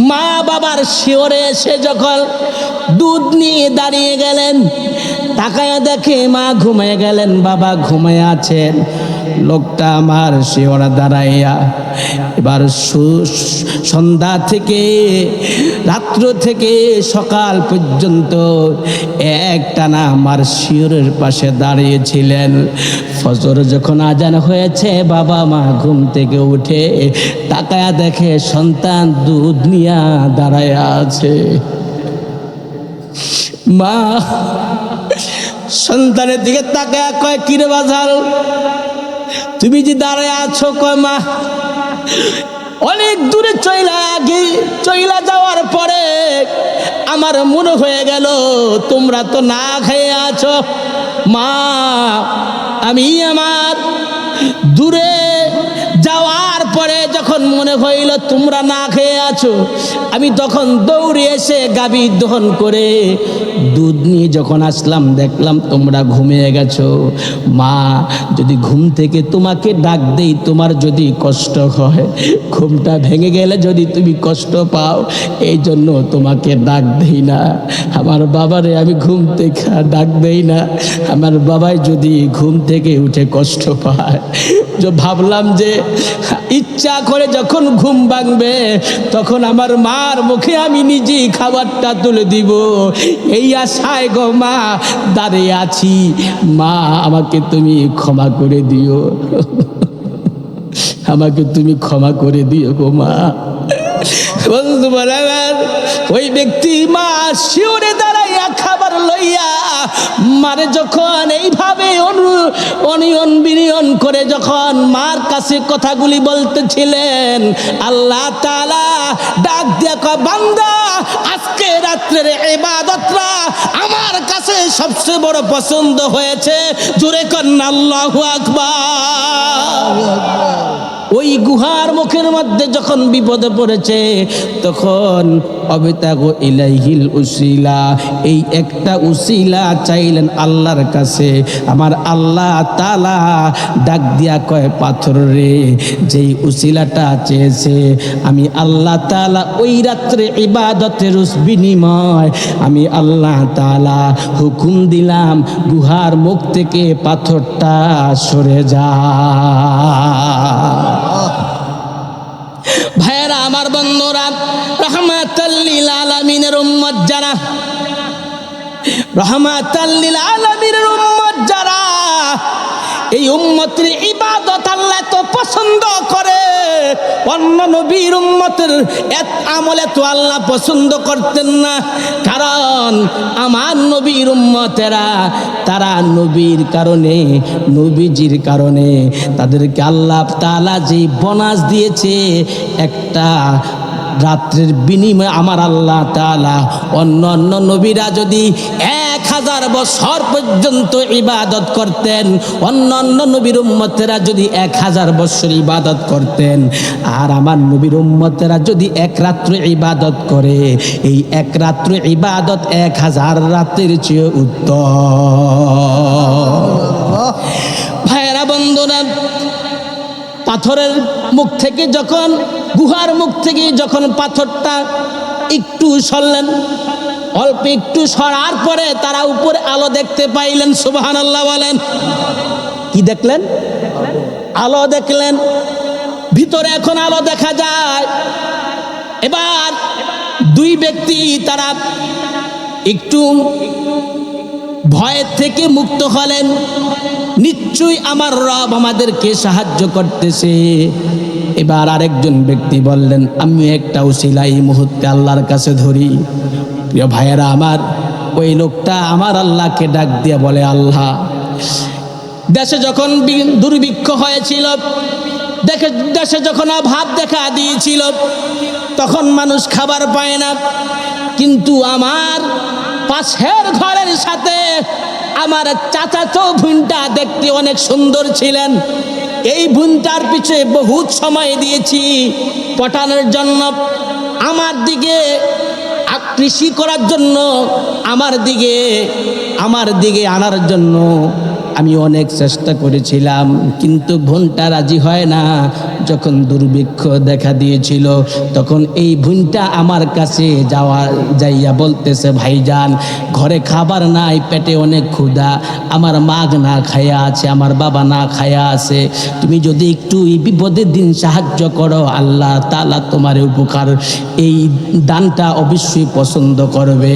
Speaker 1: মা বাবার শিওরে এসে যখন দুধ নিয়ে দাঁড়িয়ে গেলেন, তাকায়া দেখে মা ঘুমিয়ে গেলেন, বাবা ঘুমিয়ে আছেন। লোকটা আমার শিওরে দাঁড়াইয়া এবার সন্ধ্যা থেকে রাত্র থেকে সকাল পর্যন্ত একটানা আমার শিওরের পাশে দাঁড়িয়েছিলেন। ফজর যখন আজান হয়েছে, বাবা মা ঘুম থেকে উঠে তাকায়া দেখে সন্তান দুধ নিয়ে দাঁড়ায় আছে। মা সন্তানের দিকে তাকায়া কয়, কিরে বাজার, তুমি যে দাঁড়ায় আছো? কয়, মা অনেক দূরে চইলা যাওয়ার পরে আমার মনে হয়ে গেল তোমরা তো না খেয়ে আছো। মা, আমি আমার দূরে যাওয়ার পরে যখন মনে হইল তোমরা না খেয়ে আছো, আমি তখন দৌড়ে এসে গাভী দহন করে দুধ নিয়ে যখন আসলাম, দেখলাম তোমরা ঘুমিয়ে গেছো। মা, যদি ঘুম থেকে তোমাকে ডাক দেই, তোমার যদি কষ্ট হয়, ঘুমটা ভেঙে গেলে যদি তুমি কষ্ট পাও, এই জন্য তোমাকে ডাক দেই না। আমার বাবারে আমি ঘুম থেকে ডাক দেই না, আমার বাবাই যদি ঘুম থেকে উঠে কষ্ট পায়। ভাবলাম যে ইচ্ছা করে যখন ঘুম ভাঙবে তখন আমার মার মুখে আমি নিজেই খাবারটা তুলে দিব, এই আশায় গো মা দাঁড়িয়ে আছি। মা, আমাকে তুমি ক্ষমা করে দিও, আমাকে তুমি ক্ষমা করে দিও গো মা। বন্ধু বরাবর ওই ব্যক্তি মা শিওরে দাঁড়াইয়া খাবার লইয়া মারে যখন এইভাবে অনিয়ন বিনিয়ন করে যখন মার কাছে কথাগুলি বলতেছিলেন, আল্লাহ তাআলা ডাক দিয়া কয়, বান্দা, আজকে রাত্রের ইবাদতটা আমার কাছে সবচেয়ে বড় পছন্দ হয়েছে। জোরে কর না আল্লাহু আকবার। ওই গুহার মুখের মধ্যে যখন বিপদে পড়েছে তখন অবিতাগো ইলাইহিল উসিলা, এই একটা উসিলা চাইলেন আল্লাহর কাছে। আমার আল্লাহ তাআলা ডাক দিয়া কয়, পাথর রে, যেই উসিলাটা চেয়েছে আমি আল্লাহ তাআলা ওই রাত্রে ইবাদতের বিনিময় আমি আল্লাহ তাআলা হুকুম দিলাম গুহার মুখ থেকে পাথরটা সরে যা। ভাইরা আমার বন্ধুরা, রহমাতাল লিল আলামিনের উম্মত যারা, রহমাতাল লিল আলামিনের উম্মত যারা, এই উম্মতের ইবাদত আল্লাহ তো পছন্দ করে। অন্য নবীর উম্মতের আমল এত আল্লাহ পছন্দ করতেন না, কারণ আমার নবীর উম্মতেরা তারা নবীর কারণে, নবীজির কারণে তাদেরকে আল্লাহ তাআলা যে বোনাস দিয়েছে একটা রাত্রের বিনিময়ে, আমার আল্লাহ তাআলা অন্য অন্য নবীরা যদি 1000 বছর পর্যন্ত ইবাদত করতেন, অন্য অন্য নবীর উম্মতেরা যদি 1000 বছর ইবাদত করতেন, আর আমার নবীর উম্মতেরা যদি এক রাত্র ইবাদত করে, এই এক রাত্র ইবাদত 1000 রাতের চেয়ে উত্তম। ভাইরা বন্ধুরা, পাথরের মুখ থেকে যখন, গুহার মুখ থেকে যখন পাথরটা একটু সরলেন, অল্প একটু সরার পরে তারা উপরে আলো দেখতে পাইলেন। সুবহানাল্লাহ বলেন। কি দেখলেন? আলো দেখলেন, ভিতরে এখন আলো দেখা যায়। এবার দুই ব্যক্তি তারা একটু ভয়ের থেকে মুক্ত হলেন, নিশ্চয়ই আমার রব আমাদেরকে সাহায্য করতেছে। এবার আরেকজন ব্যক্তি বললেন, আমি একটা উসিলা এই মুহূর্তে আল্লাহর কাছে ধরি। প্রিয় ভাইয়েরা আমার, ওই লোকটা আমার আল্লাহকে ডাক দিয়ে বলে, আল্লাহ, দেশে যখন দুর্ভিক্ষ হয়েছিল, দেশে যখন অভাব দেখা দিয়েছিল, তখন মানুষ খাবার পায় না, কিন্তু আমার পাশের ঘরের সাথে আমার চাচাতো বোনটা দেখতে অনেক সুন্দর ছিলেন। এই বোনটার পিছে বহুত সময় দিয়েছি পটানোর জন্য, আমার দিকে আকৃষ্ট করার জন্য, আমার দিকে আনার জন্য আমি অনেক চেষ্টা করেছিলাম, কিন্তু বোনটা রাজি হয় না। যখন দুর্ভিক্ষ দেখা দিয়েছিল তখন এই বোনটা আমার কাছে যাইয়া বলতেছে, ভাইজান, ঘরে খাবার নাই, পেটে অনেক ক্ষুধা, আমার মা না খায়া আছে, আমার বাবা না খায়া আছে, তুমি যদি একটু এই বিপদের দিন সাহায্য করো, আল্লাহ তাআলা তোমার উপকার, এই দানটা অবশ্যই পছন্দ করবে।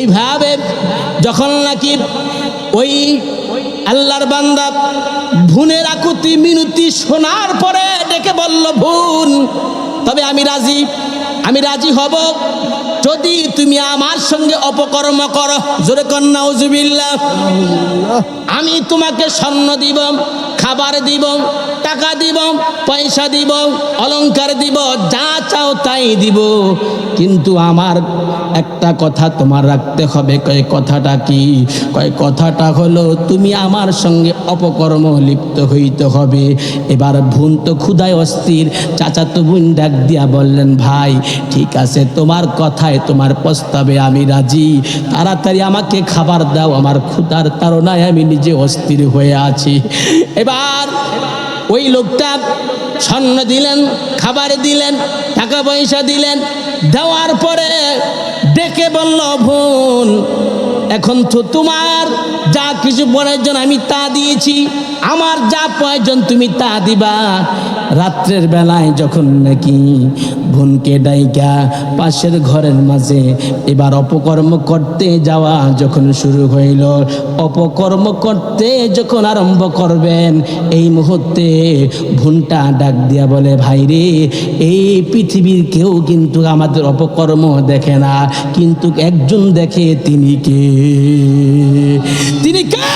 Speaker 1: এইভাবে যখন নাকি ওই আল্লাহর বান্দা বোনের আকুতি মিনতি শোনার পরে ডেকে বলল, বোন, তবে আমি রাজি হব যদি তুমি আমার সঙ্গে অপকর্ম করো। জোরে কন্যা নাউজুবিল্লাহ। আমি তোমাকে স্বর্ণ দিব, খাবার দিব, টাকা দিব, পয়সা দিব, অলংকার দিব, যা চাও তাই দিব, কিন্তু আমার একটা কথা তোমার রাখতে হবে। কয় কথাটা কি? কয় কথাটা হলো তুমি আমার সঙ্গে অপকর্ম লিপ্ত হইতে হবে। এবার বোন তো ক্ষুধায় অস্থির, চাচাতো বোন ডাক দিয়া বললেন, ভাই ঠিক আছে, তোমার কথায়, তোমার প্রস্তাবে আমি রাজি, তাড়াতাড়ি আমাকে খাবার দাও, আমার ক্ষুধার তাড়নায় আমি নিজে অস্থির হয়ে আছি। এবার ওই লোকটা স্বর্ণ দিলেন, খাবার দিলেন, টাকা পয়সা দিলেন, দেওয়ার পরে ডেকে বলল, বোন, এখন তো তোমার যা কিছু প্রয়োজন আমি তা দিয়েছি, আমার যা প্রয়োজন তুমি তা দিবা। রাত্রের বেলায় যখন নাকি বোনকে ডাইকা পাশের ঘরের মাঝে এবার অপকর্ম করতে যাওয়া যখন শুরু হইল, অপকর্ম করতে যখন আরম্ভ করবেন, এই মুহূর্তে বোনটা ডাক দিয়া বলে, ভাই রে, এই পৃথিবীর কেউ কিন্তু আমাদের অপকর্ম দেখে না, কিন্তু একজন দেখে, তিনি কে? তিনি কে?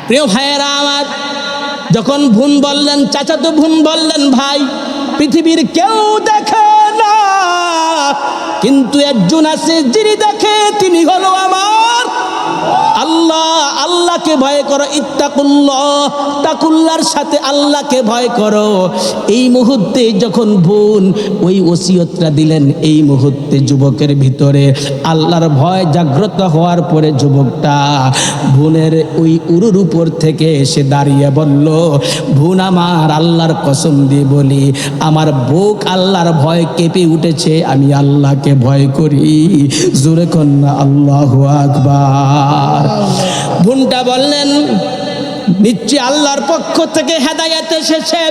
Speaker 1: প্রিয় ভাইয়েরা আমার, যখন বোন বললেন, চাচাতো বোন বললেন, ভাই পৃথিবীর কেউ দেখে না, কিন্তু একজন আছে যিনি দেখে, তিনি হলো আমার আল্লাহ, আল্লাহকে ভয় করো, ইত্তাকুল্লাহ, তাকুল্লাহর সাথে আল্লাহকে ভয় করো। এই মুহূর্তে যখন বোন ওই ওসিয়তটা দিলেন, এই মুহূর্তে যুবকের ভিতরে আল্লাহর ভয় জাগ্রত হওয়ার পরে যুবকটা বোনের ওই উরুর উপর থেকে এসে দাঁড়িয়ে বলল, বোন আমার, আল্লাহর কসম দিয়ে বলি, আমার বুক আল্লাহর ভয় কেঁপে উঠেছে, আমি আল্লাহকে ভয় করি। জোরে কন্যা আল্লাহু আকবার। বোনটা বললেন, নিশ্চয় আল্লাহর পক্ষ থেকে হেদায়েত এসেছে।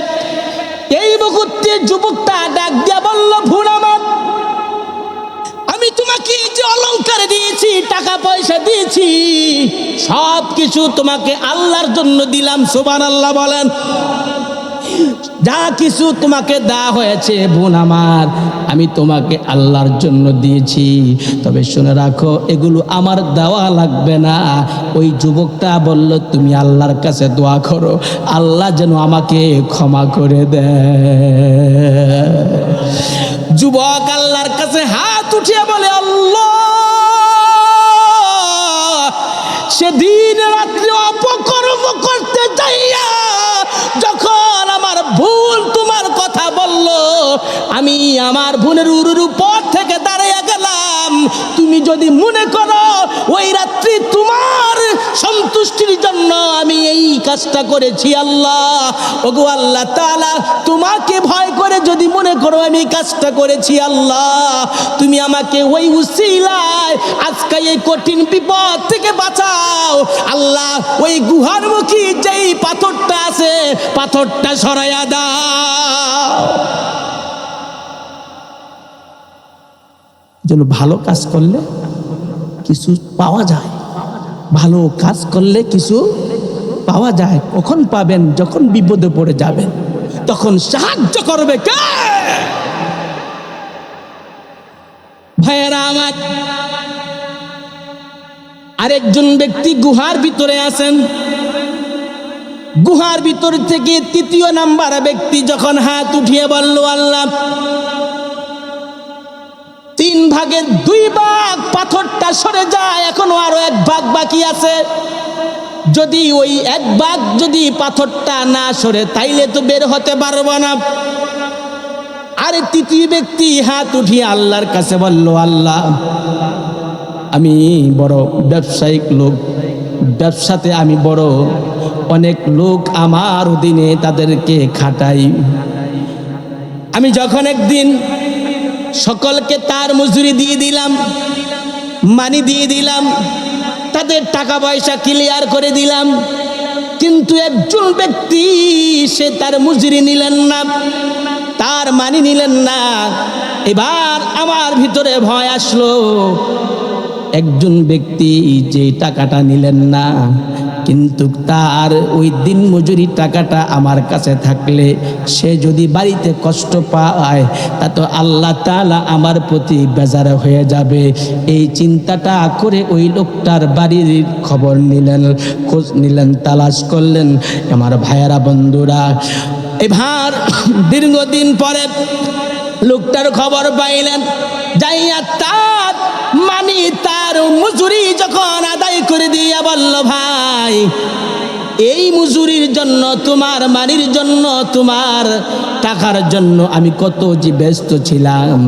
Speaker 1: এই মুহূর্তে যুবকটা ডাক দিয়া বলল, বোন আমার, আমি তোমাকে যে অলংকার দিয়েছি, টাকা পয়সা দিয়েছি, সব কিছু তোমাকে আল্লাহর জন্য দিলাম। সুবহানাল্লাহ বলেন। যা কিছু তোমাকে দেওয়া হয়েছে বোন আমার, আমি তোমাকে আল্লাহর জন্য দিয়েছি। তবে শুনে রাখো, এগুলো আমার দেওয়া লাগবে না। ওই যুবকটা বলল, তুমি আল্লাহর কাছে দোয়া করো, আল্লাহ যেন আমাকে ক্ষমা করে দেয়। যুবক আল্লাহর কাছে হাত উঠিয়ে বলে, আল্লাহ, সেদিন রাত্রে অপকর্ম করতে যাইয়া যখন আমার বোন তোমার কথা বলল, আমি আমার বোনের উরুর উপর থেকে দাঁড়িয়ে গেলাম। তুমি যদি মনে করো ওই রাত্রি তোমার সন্তুষ্টির জন্য আমি এই কাজটা করেছি, আল্লাহ, ওগো আল্লাহ তাআলা, তোমাকে ভয় করে যদি মনে করো আমি কাজটা করেছি, আল্লাহ, তুমি আমাকে ওই উসিলায় আজকে এই কঠিন বিপদ থেকে বাঁচাও। আল্লাহ, ওই গুহার মুখী যেই পাথরটা আছে, পাথরটা সরাইয়া দাও। যেন ভালো কাজ করলে কিছু পাওয়া যায়, ভালো কাজ করলে কিছু পাওয়া যায়। কখন পাবেন? যখন বিপদে পড়ে যাবেন, তখন সাহায্য করবে কে? ভাইয়েরা আমার, আরেকজন ব্যক্তি গুহার ভিতরে আছেন। গুহার ভিতর থেকে তৃতীয় নাম্বার ব্যক্তি যখন হাত উঠিয়ে বলল, আল্লাহ, 3 ভাগের 2 ভাগ পাথরটা সরে যায়, এখনো আরো 1 ভাগ বাকি আছে। যদি ওই 1 ভাগ যদি পাথরটা না সরে, তাইলে তো বের হতে পারবো না। আরে তৃতীয় ব্যক্তি হাত উঠিয়ে আল্লাহর কাছে বলল, আল্লাহ, আমি বড় ব্যবসায়িক লোক, ব্যবসাতে আমি বড়, অনেক লোক আমার অধীনে, তাদেরকে খাটাই। আমি যখন একদিন সকলকে তার মজুরি দিয়ে দিলাম, মানি দিয়ে দিলাম, তাদের টাকা পয়সা ক্লিয়ার করে দিলাম, কিন্তু একজন ব্যক্তি সে তার মজুরি নিলেন না, তার মানি নিলেন না। এবার আমার ভিতরে ভয় আসলো, একজন ব্যক্তি যে টাকাটা নিলেন না, কিন্তু তার ওই দিন মজুরি টাকাটা আমার কাছে থাকলে সে যদি বাড়িতে কষ্ট পায়, তা তো আল্লাহ তাআলা আমার প্রতি বেজার হয়ে যাবে। এই চিন্তাটা করে ওই লোকটার বাড়ির খবর নিলেন, খোঁজ নিলেন, তালাশ করলেন। আমার ভাইয়েরা, বন্ধুরা, এবার দীর্ঘদিন পরে লোকটার খবর পাইলেন, যাইয়া তার মানি, তার মজুরি যখন আদায় করে দিয়া বলল, ভাই, এই মজুরির জন্য, তোমার মানির জন্য, তোমার টাকার জন্য আমি কত যে ব্যস্ত ছিলাম।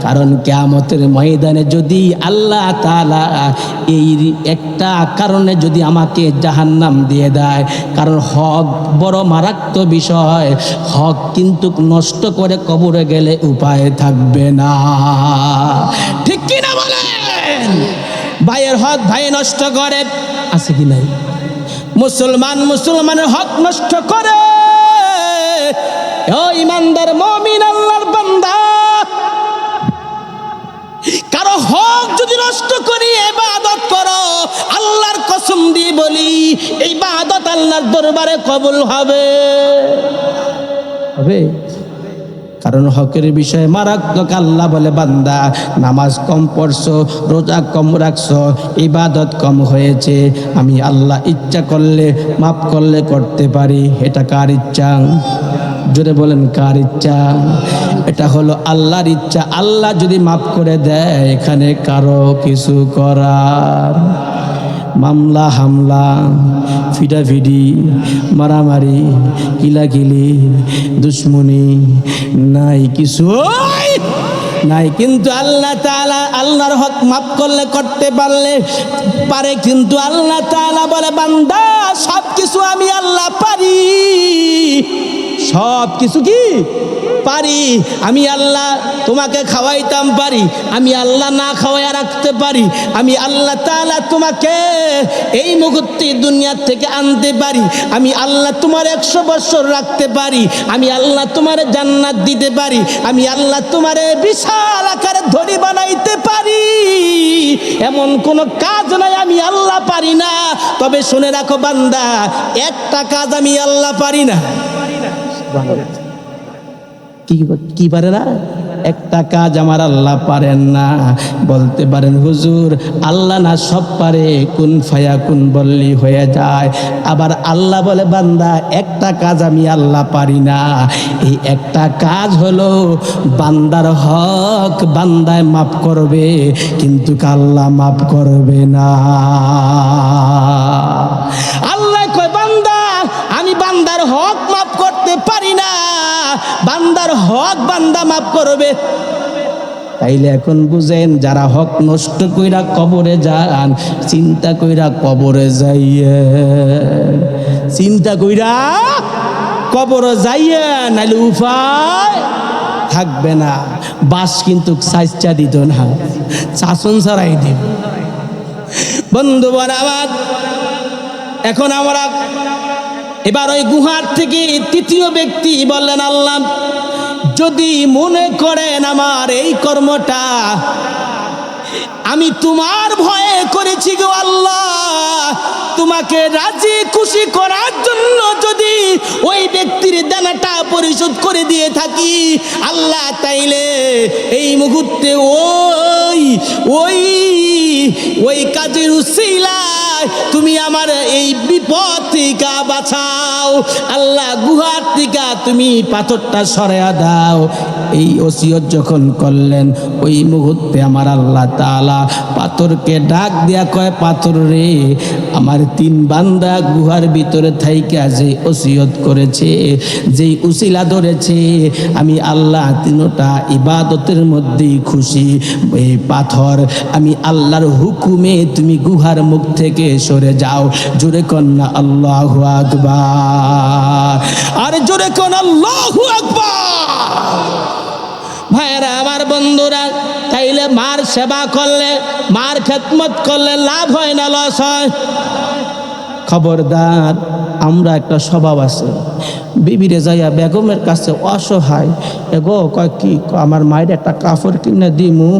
Speaker 1: কারণ কিয়ামতের ময়দানে যদি আল্লাহ তাআলা এই একটা কারণে যদি আমাকে জাহান্নাম দিয়ে দেয়, কারণ হক বড় মারাত্মক বিষয়, হক কিন্তু নষ্ট করে কবরে গেলে উপায় থাকবে না। ঠিক কি না বলেন? ভাইয়ের হক ভাই নষ্ট করে, আছে কি নাই? মুসলমান মুসলমানের হক নষ্ট করে। ও ইমানদার মুমিন আল্লাহর বান্দা, কারো হক যদি নষ্ট করি ইবাদত করো, আল্লাহর কসম দিয়ে বলি, এই ইবাদত আল্লাহর দরবারে কবুল হবে। কারণ হকের বিষয়ে মারাত্মক। আল্লাহ বলে, বান্দা, নামাজ কম পড়ছো, রোজা কম রাখছো, ইবাদত কম হয়েছে, আমি আল্লাহ ইচ্ছা করলে মাফ করলে করতে পারি। এটা কার ইচ্ছা? জোরে বলেন, কার ইচ্ছা? এটা হলো আল্লাহর ইচ্ছা। আল্লাহ যদি মাফ করে দেয়, এখানে কারো কিছু করার মামলা হামলা, ফিডাফিডি, মারামারি, কিলাকিলি, দুশ্মনী নাই কিছু নাই। কিন্তু আল্লাহ তাআলা আল্লাহর হক মাফ করলে করতে পারে, কিন্তু আল্লাহ তাআলা বলে বান্দা সব কিছু আমি আল্লাহ পারি, সব কিছু কি পারি। আমি আল্লাহ তোমাকে খাওয়াইতাম পারি, আমি আল্লাহ না খাওয়াইয়া রাখতে পারি, আমি আল্লাহ তাআলা তোমাকে এই মুহূর্তে দুনিয়ার থেকে আনতে পারি, আমি আল্লাহ তোমার 100 বছর রাখতে পারি, আমি আল্লাহ তোমার জান্নাত দিতে পারি, আমি আল্লাহ তোমার বিশাল আকারে ধনী বানাইতে পারি। এমন কোন কাজ নাই আমি আল্লাহ পারি না। তবে শুনে রাখো বান্দা, একটা কাজ আমি আল্লাহ পারি না। কি পারে না? একটা কাজ আমার আল্লাহ পারেন না। বলতে পারেন হুজুর আল্লাহ না সব পারে, কুন ফায়াকুন বললি হয়ে যায়। আবার আল্লাহ বলে বান্দা একটা কাজ আমি আল্লাহ পারি না। এই একটা কাজ হলো বান্দার হক বান্দায় মাফ করবে, কিন্তু আল্লাহ মাফ করবে না। আল্লাহ কয় বান্দা আমি বান্দার হক মাফ করতে পারি না, বান্দার হক বান্দা মাফ করবে। তাইলে এখন বুঝেন, যারা হক নষ্ট কইরা কবরে যান, চিন্তা কইরা কবরে যাইয়ে, চিন্তা কইরা কবরে যাইয়ে, নাইলে উপায় থাকবে না। বাস কিন্তু সাইজটা দিত না, শাসন ছাড়াই দিব। বন্ধুগণ আমার, এখন আমরা এবার ওই গুহার থেকে তৃতীয় ব্যক্তি বললেন, আল্লাহ যদি মনে করেন আমার এই কর্মটা আমি তোমার ভয়ে করেছি গো আল্লাহ, তোমাকে রাজি খুশি করার জন্য যদি ওই ব্যক্তির দানাটা পরিশোধ করে দিয়ে থাকি আল্লাহ, তাইলে এই মুহূর্তে ওই কাজের উসিলায় তুমি আমার এই বিপদ থেকে বাঁচাও আল্লাহ, গুহার থেকে তুমি পাথরটা সরাইয়া দাও। এই ওসিয়ত যখন করলেন, ওই মুহূর্তে আমার আল্লাহ তাআলা পাথরকে ডাক দিয়া কয়, পাথর রে, আমার 3 বান্দা গুহার ভিতরে থাইকা যে ওসিয়ত করেছে, যেই উসিলা ধরেছে, আমি আল্লাহ তিনটা ইবাদতের মধ্যেই খুশি। এই পাথর আমি আল্লাহর হুকুমে তুমি গুহার মুখ থেকে সরে যাও। জোরে কন্যা আল্লাহু আকবার, আর জোরে কোন আল্লাহু আকবার। ভাইরা আমার, বন্ধুরা, তাইলে মার সেবা করলে, মার খেদমত করলে লাভ হয় না লস হয়? খবরদার, আমরা একটা স্বভাব আছে, বিবিরে যাইয়া বেগমের কাছে অসহায়, এগো কয় কি আমার মায়ের একটা কাপড় কিনে দিমু,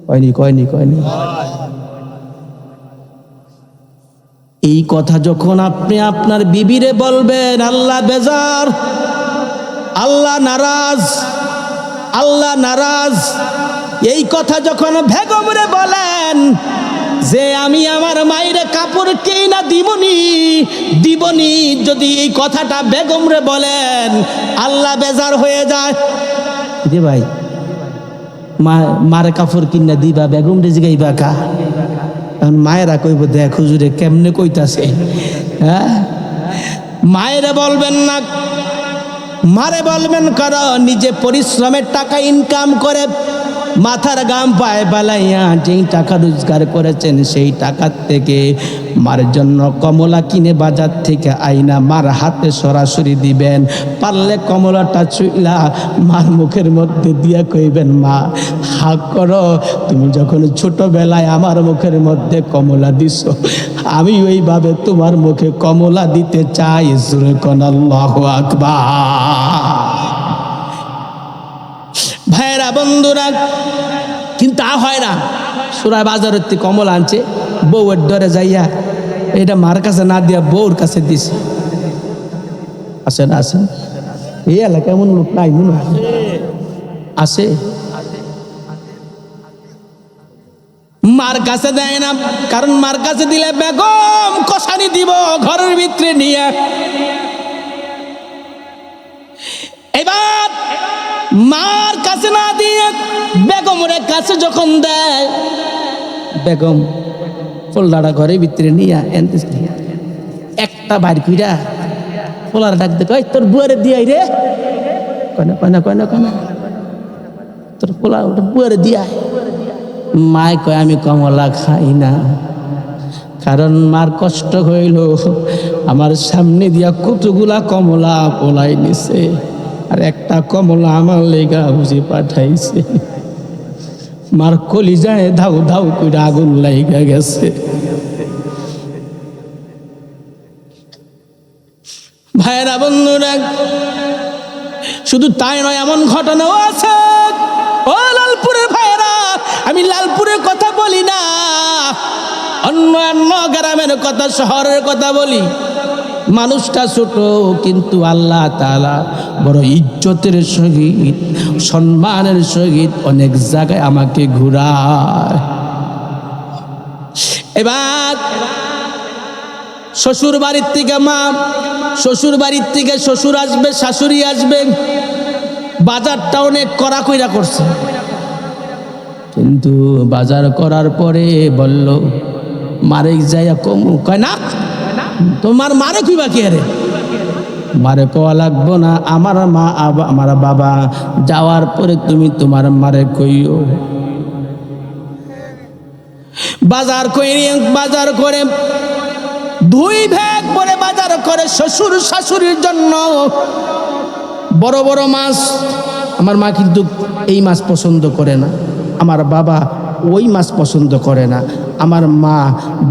Speaker 1: কয়নি। এই কথা যখন আপনি আপনার বিবিরে বলবেন, আল্লাহ বেজার, আল্লাহ নারাজ। এই কথা যখন বেগমরে বলেন যে আমি আমার মায়ের কাপড় কিনা দিবনি, যদি এই কথাটা বেগমরে বলেন, আল্লাহ বেজার হয়ে যায়। যে ভাই মার কাপড় কিনা দিবা, বেগম রে জিগাইবা কা? মায়েরা কইব, দেখ হুজুরে কেমনে কইতাছে। হ্যাঁ, মায়েরা বলবেন না, মারে বলবেন, কারণ নিজে পরিশ্রমের টাকা ইনকাম করে মাথার গাম পায়ে বালাইয়া যেই টাকা রোজগার করেছেন, সেই টাকার থেকে মার জন্য কমলা কিনে বাজার থেকে আইনা মার হাতে সরাসরি দিবেন। পারলে কমলাটা চুইলা মার মুখের মধ্যে দিয়া কইবেন, মা হাক করো, তুমি যখন ছোটবেলায় আমার মুখের মধ্যে কমলা দিছো, আমি ওইভাবে তোমার মুখে কমলা দিতে চাই। জোরে কোন আল্লাহু আকবার। ভাইরা বন্ধুরা, কিন্তু তা হয় না। সুরা বাজারের থেকে কমলা আনছে, বউয়ের ডরে যাইয়া এটা মার কাছে না দিয়া বউর কাছে দিছে। আসেন এই এলাকা এমন লোক নাই মনে হয়? আছে, মার কাছে দেয় না, কারণ মার কাছে দিলে বেগম কষানি দিব ঘরের ভিতরে নিয়ে। এবার মার কাছে না দিয়ে বেগমের কাছে যখন দেয়, বেগম ফোল্ডাটা ঘরের ভিতরে নিয়া এনতেছে একটা বাইর কইরা ফোলার ডাক দে কই তোর বুয়ারে দিয়াই রে কয়না কয়না কয়না কয়না তোর ফোলা ওটা বুয়ারে দিয়াই মায় কয় আমি কমলা খাই না কারণ মার কষ্ট হইল আমার সামনে দিয়া কতগুলা কমলা পোলাই নিছে আর একটা কমলা আমার লেগা বুঝে পাঠাইছে মার কলিজায় ধাউ ধাউ করে আগুন লাইগা গেছে ভাইরা বন্ধুরা শুধু তাই নয় এমন ঘটনাও আছে ও লালপুরের ভাইরা আমি লালপুরের কথা বলি না অন্য অন্য গ্রামের কথা শহরের কথা বলি মানুষটা ছোট কিন্তু আল্লাহ তাআলা বড় ইজ্জতের সহিত সম্মানের সহিত অনেক জায়গায় আমাকে ঘুরায় এবার শ্বশুর বাড়ির থেকে মা শ্বশুর বাড়ির থেকে শ্বশুর আসবে শাশুড়ি আসবে বাজারটা অনেক কড়া কইরা করছে কিন্তু বাজার করার পরে বলল মারে যাইয়া কমু কয় না তোমার মারে কইবা কি আরে মারে কওয়া লাগবো না আমার মা আমার বাবা যাওয়ার পরে তুমি তোমার মারে কইও বাজার করে 2 ভাগ করে বাজার করে শ্বশুর শাশুড়ির জন্য বড় বড় মাছ আমার মা কিন্তু এই মাছ পছন্দ করে না আমার বাবা ওই মাছ পছন্দ করে না আমার মা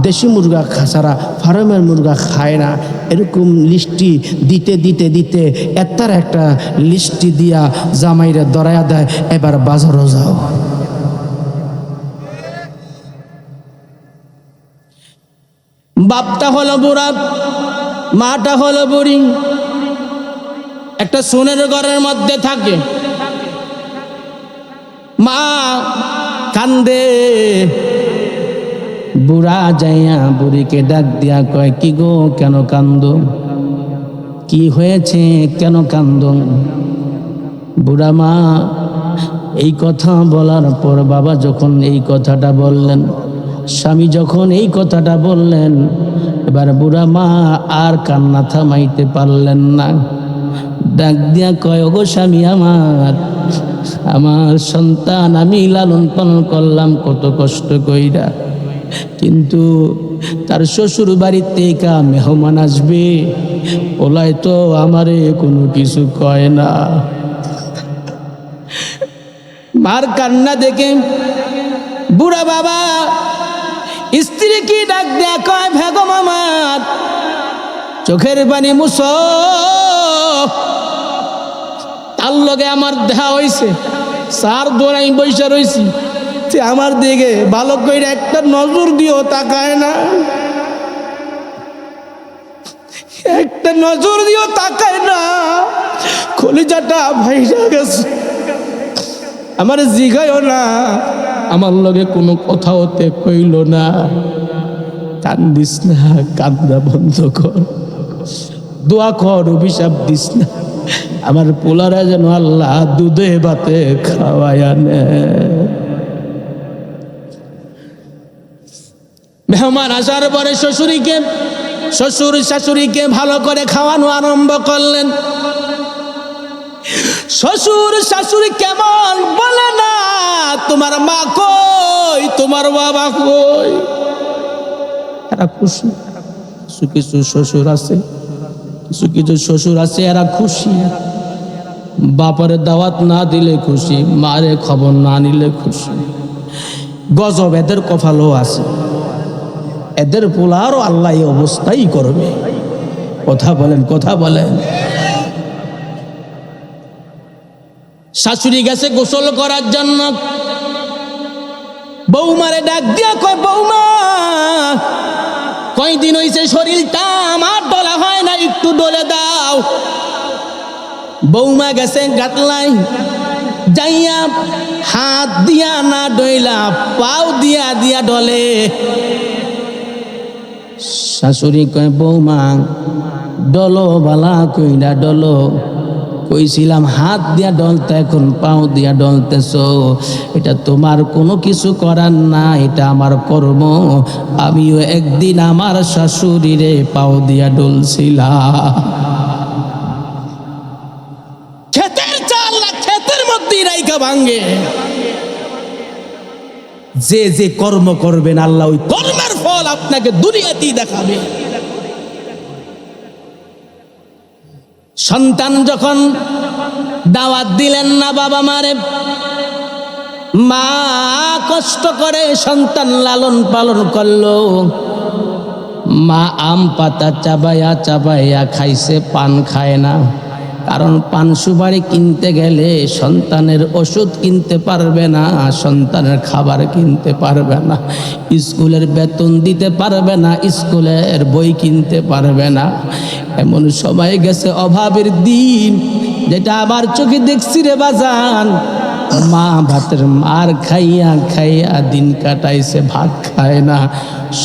Speaker 1: দেশি মুরগা ছাড়া ফার্মের মুরগা খায় না এরকম লিস্টি দিতে দিতে দিতে এতার একটা লিস্টি দিয়া জামাইরা দরায়া দেয় এবার বাজারও যাও বাপটা হলো বুড়া মাটা হলো বুড়ি একটা সোনের ঘরের মধ্যে থাকে মা কান্দে বুড়া যাইয়া বুড়িকে ডাক দিয়া কয় কি গো কেন কান্দো কি হয়েছে কেন কান্দো বুড়া মা এই কথা বলার পর বাবা যখন এই কথাটা বললেন স্বামী যখন এই কথাটা বললেন এবার বুড়া মা আর কান্না থামাইতে পারলেন না ডাক দিয়া কয় ওগো স্বামী আমার সন্তান আমি লালন পালন করলাম কত কষ্ট কইরা কিন্তু তার শ্বশুর বাড়িতে কা মেহমান আসবে ওলাই তো আমারে কোনো কিছু কয় না মার কান্না দেখে বুড়া বাবা স্ত্রী কি ডাক দেয়া কয় বেগম আমার চোখের পানি মুছো তার লগে আমার দেখা হইছে সার দোড়াই বৈশা রইছি সে আমার দিকে ভালো করে একটা নজর দিও তাকায় না একটা নজর দিও তাকায় না কলিজাটা ভাইরা গেছে আমার জিগায়ও না আমার লগে কোনো কথা হতে কইল না কান্দিস না কান্দা বন্ধ কর দোয়া কর অভিশাপ দিস না আমার পোলারা যেন আল্লাহ দুধে ভাতে খাওয়ায় আনে মেহমান আসার পরে শ্বশুর শাশুড়িকে ভালো করে খাওয়ানো আরম্ভ করলেন শ্বশুর শাশুড়ি কেমন বলে না তোমার মা কই তোমার বাবা কই এরা খুশি কিছু শ্বশুর আছে কিছু শ্বশুর আছে এরা খুশি বাপারে দাওয়াত না দিলে খুশি মারে খবর না নিলে খুশি গজব এদের কপালও আছে এদের পোলারও আল্লাহ এই অবস্থাই করবে কথা বলেন শাশুড়ি গেছে গোসল করার জন্য বৌমারে ডাক দিয়া কয় বৌমা কয়দিন হইছে শরীরটা আমার ডলা হয় না একটু ডলে দাও বৌমা গেছে গাতলাই যাইয়া হাত দিয়া না ডইলা পাও দিয়া ডলে শাশুড়ি কয় বৌমা ডলো বালা কইরা ডলো কইছিলাম হাত দিয়া ডলতে, এখন পাও দিয়া ডলতেছ, এটা তোমার কোনো কিছু করার না, এটা আমার কর্ম। আমিও একদিন আমার শাশুড়িরে পাও দিয়া ডলছিলাম। ক্ষেতের চাল না ক্ষেতের মধ্যেই রাইখা ভাঙ্গে। যে যে কর্ম করবেন আল্লাহ ওই কর্মের ফল আপনাকে দুনিয়াতেই দেখাবে। সন্তান যখন দাওয়াত দিলেন না বাবা মারে, মা কষ্ট করে সন্তান লালন পালন করলো। মা আম পাতা চাবাইয়া চাবাইয়া খাইছে, পান খায় না। কারণ পান সুপারি কিনতে গেলে সন্তানের ওষুধ কিনতে পারবে না, সন্তানের খাবার কিনতে পারবে না, স্কুলের বেতন দিতে পারবে না, স্কুলের বই কিনতে পারবে না। এমন সময় গেছে অভাবের দিন, যেটা আবার চোখে দেখছি রে বাজান। মা ভাতের মার খাইয়া খাইয়া দিন কাটাইছে, ভাত খায় না।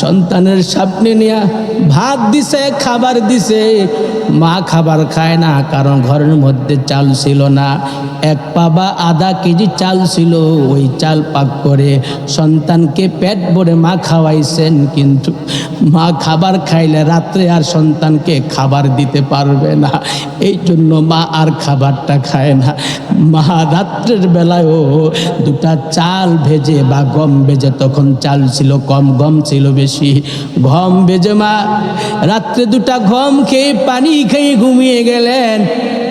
Speaker 1: সন্তানের সামনে নিয়ে ভাত দিছে, খাবার দিছে, মা খাবার খায় না। কারণ ঘরের মধ্যে চাল ছিল না, এক পাবা আধা কেজি চাল ছিল, ওই চাল পাক করে সন্তানকে পেট ভরে মা খাওয়াইছেন। কিন্তু মা খাবার খাইলে রাত্রে আর সন্তানকে খাবার দিতে পারবে না, এই জন্য মা আর খাবারটা খায় না। মা রাত্রের বেলায়ও দুটা চাল ভেজে বা গম ভেজে, তখন চাল ছিল কম, গম ছিল বেশি, গম ভেজে মা রাত্রে দুটা গম খেয়ে পানি খেয়ে ঘুমিয়ে গেলেন।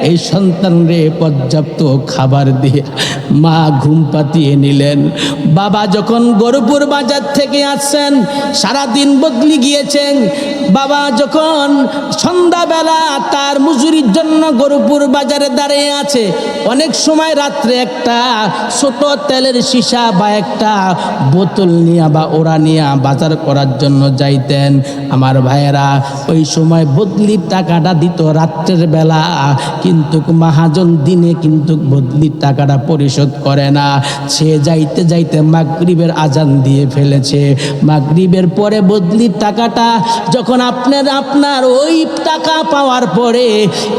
Speaker 1: এই সন্তানরে পর্যাপ্ত খাবার দিয়ে মা ঘুম পাতিয়ে নিলেন। বাবা যখন গরুপুর বাজার থেকে আসছেন, সারাদিন বদলি গিয়েছেন। বাবা যখন সন্ধ্যাবেলা তার মজুরির জন্য গরুপুর বাজারে দাঁড়িয়ে আছে, অনেক সময় রাত্রে একটা ছোট তেলের সীসা বা একটা বোতল নিয়ে বা ওরা নিয়ে বাজার করার জন্য যাইতেন। আমার ভাইয়েরা ওই সময় বদলির টাকাটা দিত রাত্রের বেলা, কিন্তু মহাজন দিনে কিন্তু বদলির টাকাটা পরিশোধ করে না। সে যাইতে যাইতে মাগরিবের আজান দিয়ে ফেলেছে। মাগরিবের পরে বদলির টাকাটা যখন আপনার ওই টাকা পাওয়ার পরে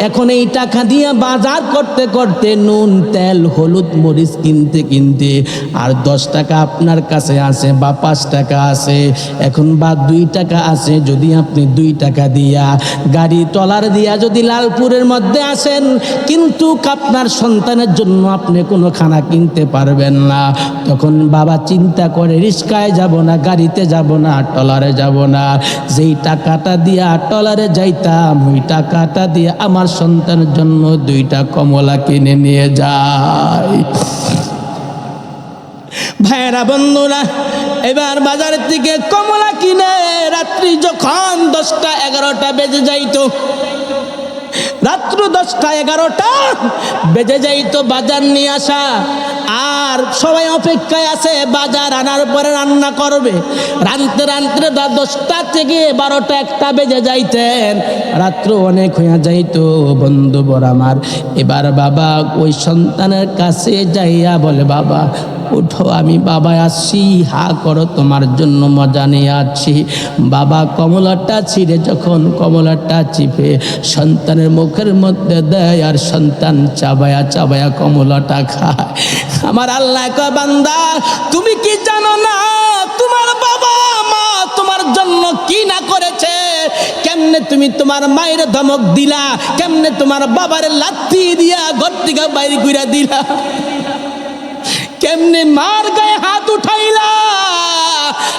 Speaker 1: এখন এই টাকা দিয়ে বাজার করতে করতে নুন তেল হলুদ মরিচ কিনতে কিনতে আর 10 টাকা আপনার কাছে আছে বা 5 টাকা আছে, এখন বা 2 টাকা আছে। যদি আপনি 2 টাকা দিয়া গাড়ি টলার দিয়া যদি লালপুরের মধ্যে আসেন, কিন্তু আপনার সন্তানের জন্য আপনি কোনো খানা কিনতে পারবেন না। তখন বাবা চিন্তা করে রিস্কায় যাব না, গাড়িতে যাব না, টলারে যাব না, যেই টাকাটা দিয়া টলারে যাইতাম ওই টাকাটা দিয়ে আমার সন্তানের জন্য 2টা কমলা কিনে নিয়ে যায়। ভাইয়েরা বন্ধুরা, এবার বাজার থেকে কমলা কিনে রাত্রি যখন 10টা 11টা বেজে যাইতো, রাত্র 10টা 11টা বেজে যাইতো বাজার নিয়ে আসা, আর সবাই অপেক্ষায় আছে বাজার আনার পরে রান্না করবে। রানতে রানতে 10টা থেকে 12টা 1টা বেজে যাইতেন, রাত্র অনেক হয়ে যাইতো। বন্ধু বড় আমার, এবার বাবা ওই সন্তানের কাছে যাইয়া বলে, বাবা উঠো, আমি বাবা আসছি, হা করো, তোমার জন্য মজা নিয়ে আসছি। বাবা কমলাটা ছিঁড়ে যখন কমলাটা চিপে সন্তানের মুখের মধ্যে দেয়, আর সন্তান চাবায়া চাবায়া কমলাটা খায়। আমার আল্লাহ কয়, বান্দা তুমি কি জানো না তোমার বাবা মা তোমার জন্য কি না করেছে? কেমনে তুমি তোমার মায়ের ধমক দিলা, কেমনে তোমার বাবার লাথি দিয়া ঘর থেকে বাইরে কইরা দিলা, কেমনে মার গায়ে হাত উঠাইলা।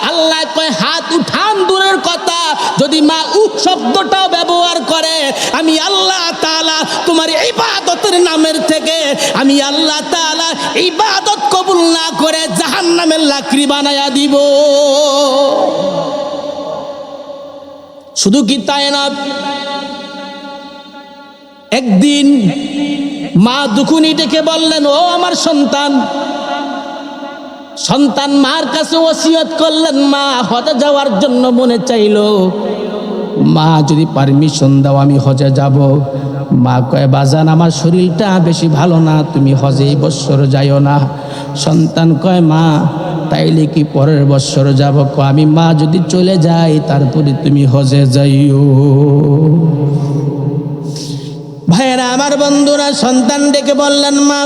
Speaker 1: আল্লাহ কয়, হাত উঠান দূরের কথা, যদি মা উক শব্দটাও ব্যবহার করে, আমি আল্লাহ তাআলা তোমার ইবাদতের নামের থেকে আমি আল্লাহ তাআলা ইবাদত কবুল না করে জাহান্নামের লাকড়ি বানায়া দিব। শুধু কি তাই না, একদিন মা দুখুনি ডেকে বললেন, ও আমার সন্তান। সন্তান মার কাছে ওসিয়ত করলেন, মা হজে যাওয়ার জন্য মনে চাইলো, মা যদি পারমিশন দাও আমি হজে যাব। মা কয়, বাজান আমার শরীরটা বেশি ভালো না, তুমি হজে এই বৎসর যাইও না। সন্তান কয়, মা তাইলে কি পরের বৎসর যাব? কয়, আমি মা যদি চলে যাই তারপরে তুমি হজে যাইও। ভাইয়েরা আমার, বন্ধুরা, সন্তান ডেকে বললেন, মা,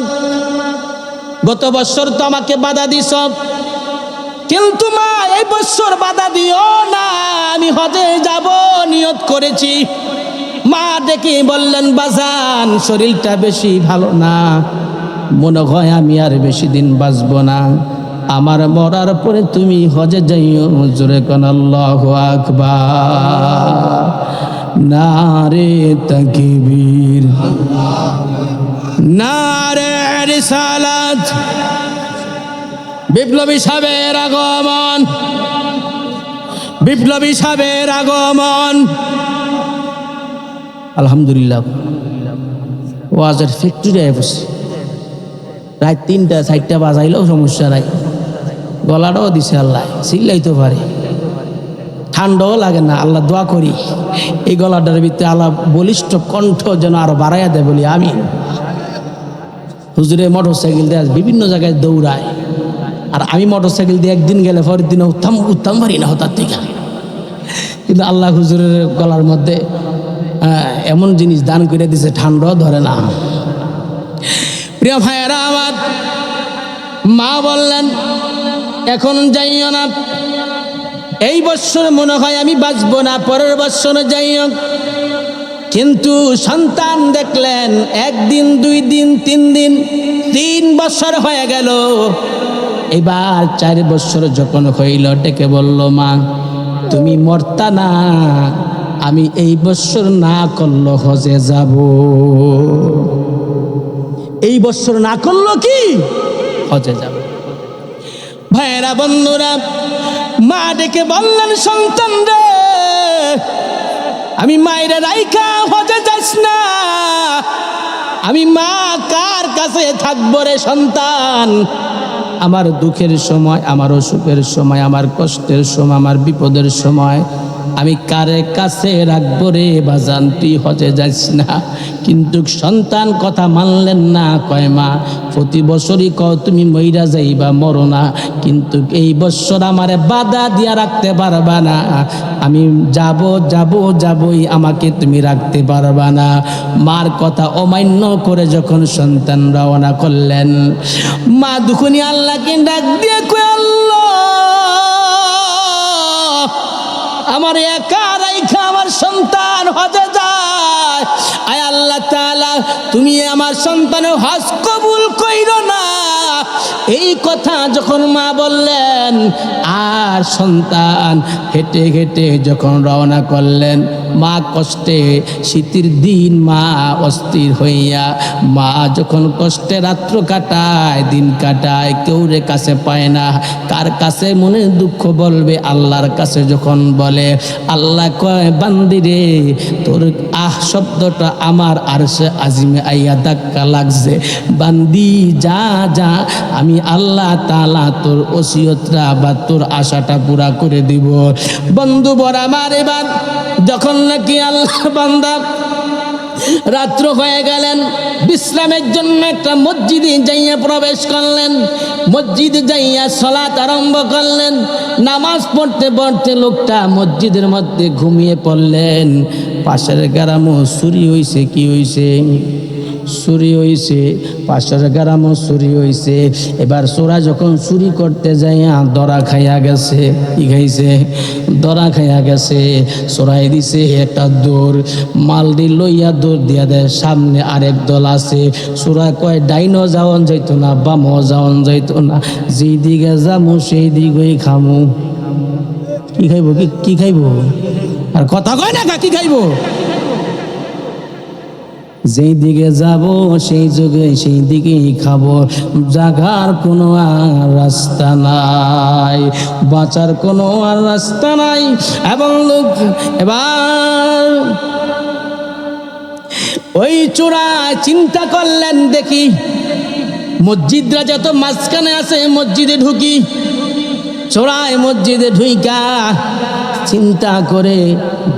Speaker 1: গত বছর তো আমাকে বাধা দিছ, কিন্তু মা এই বছর বাধা দিও না, আমি হজে যাব নিয়ত করেছি। মা ডেকে বললেন, বাজান, শরীরটা বেশি ভালো না, মনে হয় আমি আর বেশি দিন বাঁচব না, আমার মরার পরে তুমি হজে যাইও। জোরে কোন আল্লাহু আকবার। নারে তাকবীর, নারে রিসালাত। বিপ্লবী সাহেবের আগমন, বিপ্লবী সাহেবের আগমন। আলহামদুলিল্লাহ, ওয়াজের ফ্যাক্টরি বসে রাত 3টা 4টা বাজাইলেও সমস্যা নাই, গলাটাও দিছে আল্লাহ, চিল্লাইতে পারে, ঠান্ডাও লাগে না। আল্লাহ দোয়া করি এই গলাটার ভিতরে আল্লাহ বলিষ্ঠ কণ্ঠ যেন আরো বাড়াইয়া দেয়, বলি আমি। হুজুরে মোটর সাইকেল দিয়ে বিভিন্ন জায়গায় দৌড়ায়, আর আমি মোটর সাইকেল দিয়ে একদিন গেলে পরের দিন উত্তম পারি না হঠাৎ থেকে। কিন্তু আল্লাহ হুজুরের গলার মধ্যে এমন জিনিস দান করে দিছে, ঠান্ডাও ধরে না। প্রিয় ভাইয়েরা আমার, মা বললেন, এখন যাইও না, এই বছর মনে হয় আমি বাঁচবো না, পরের বছর যাইও। কিন্তু সন্তান দেখলেন 1 দিন 2 দিন 3 দিন, 3 বছর হয়ে গেল। এবার 4 বছর যখন হইল, ডেকে বলল, মা, তুমি মরতা না, আমি এই বছর না করলো হজে যাব। এই বছর না করলো কি হজে যাব। ভাইয়েরা, বন্ধুরা, মা ডেকে বললেন, সন্তান রে, আমি মায়ের রাইখা হজে যাস না, আমি মা কার কাছে থাকবো রে সন্তান? আমার দুঃখের সময়, আমার অসুখের সময়, আমার কষ্টের সময়, আমার বিপদের সময় আমি কারে কাছে রাখবো রে বাজান? তুই হজে যাস না। কিন্তু সন্তান কথা মানলেন না, কয়, মা, প্রতি বছরই কও তুমি মইরা যাইবা, মরো না, কিন্তু এই বছর আমারে বাধা দিয়া রাখতে পারবা না, আমি যাবই, আমাকে তুমি রাখতে পারবা না। মার কথা অমান্য করে যখন সন্তান রওনা করলেন, মা দুখুনি আল্লাহকে ডাক দিয়ে কয়, আল্লাহ, আমার একা রাইখা আমার সন্তান হজে যায়, আয় আল্লাহ তাআলা, তুমি আমার সন্তানের হজ কবুল কইরো না। এই কথা যখন মা বললেন, আর সন্তান হেঁটে হেঁটে যখন রওনা করলেন, মা কষ্টে, শীতের দিন মা অস্থির হইয়া, মা যখন কষ্টে রাত্র কাটায়, দিন কাটায়, কেউ রে কাছে পায় না, কার কাছে মনে দুঃখ বলবে? আল্লাহর কাছে যখন বলে, আল্লাহ কয়, বান্দি রে, তোর শব্দটা আমার আরশে আজিমে আইয়া ধাক্কা লাগছে, বান্দি যা, আমি আল্লাহ তাআলা তোর ওসিয়তটা বা তোর আশাটা পুরা করে দিব। বন্ধু বড় আমার, এবার যখন নাকি আল্লাহ বান্দা রাত্র হয়ে গেলেন, বিশ্রামের জন্য একটা মসজিদে যাইয়া প্রবেশ করলেন, মসজিদে যাইয়া সালাত আরম্ভ করলেন। নামাজ পড়তে পড়তে লোকটা মসজিদের মধ্যে ঘুমিয়ে পড়লেন। পাশের গ্রামও চুরি হইছে। কি হইছে? চুরি হইছে। পাশের গ্রামও চুরি হইছে। এবার চোরা যখন চুরি করতে যাইয়া ধরা খাইয়া গেছে। কি খাইছে? ধরা খাইয়া গেছে। চোরাই দিছে একটা দৌড়, মাল দি লইয়া দৌড় দিয়া দেয়, সামনে আরেক দল আছে। চোরা কয়, ডাইনও যাওয়ান যাইতো না, বামও যাওয়ান যাইতো না, যেই দিকে যামু সেই দিকেই খামু। কি খাইব? কি খাইব? আর কথা কয় না, কি খাইব? যেই দিকে যাব সেই যুগে সেই দিকেই খাবো। জাগার কোনো আর রাস্তা নাই, বাঁচার কোনো আর রাস্তা নাই। এবং লোক এবার ওই চোরা চিন্তা করলেন, দেখি মসজিদরা যত মাঝখানে আছে, মসজিদে ঢুকি। চোরায় মসজিদে ঢুইকা চিন্তা করে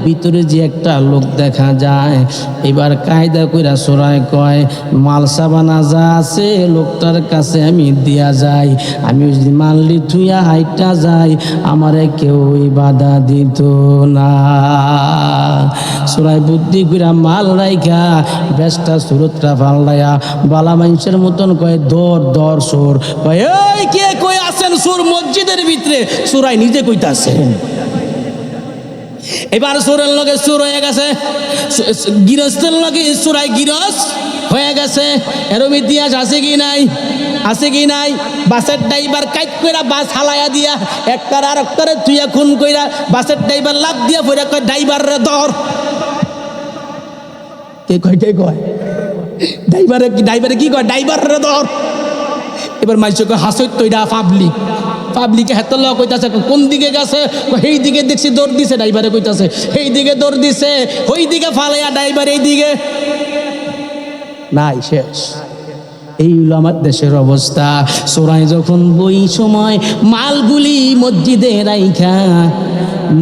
Speaker 1: ভিতরে যে একটা লোক দেখা যায়, এবার কায়দা কইরা চোরায় কয়, মাল সাবানা যা আছে লোকটার কাছে আমি দিয়া যাই, আমি যদি মানলি থুইয়া হাইটা যাই, আমারে কেউই বাধা দিত না। সুরাই বুদ্ধি কইরা মাল রাইখা বেশটা সুরতটা ফাল্লাইয়া বালা মানুষের মতন কয় দর দর সুর কয় এই কে কই আছেন সুর মসজিদের ভিতরে সুরাই নিজে কইতাছে এবার সুরের লগে সুর হয়ে গেছে গিরস্তের লগে সুরাই গিরস হয়ে গেছে এরম ইতিহাস আছে কি নাই আছে কি নাই বাসের ড্রাইভার কাইট কইরা বাস হালাইয়া দিয়া একটার আর একটারে তুইয়া খুন কইরা বাসের ড্রাইভার লাভ দিয়া পড়া কয় ড্রাইভাররে ধর কে কয় ড্রাইভারে কি কয় ড্রাইভাররে ধর এবার মাইসে কয় হাসত তৈরা পাবলিকে হাতে লওয়া কইতাছে কোন দিকে গেছে সেই দিকে দেখছি দৌড় দিছে ড্রাইভারে কইতাছে সেই দিকে দৌড় দিছে ওই দিকে ফালাইয়া ড্রাইভার এই দিকে নাই শেষ এই হলো আমার দেশের অবস্থা চোরাই যখন বই সময় মালগুলি মসজিদে রাইখা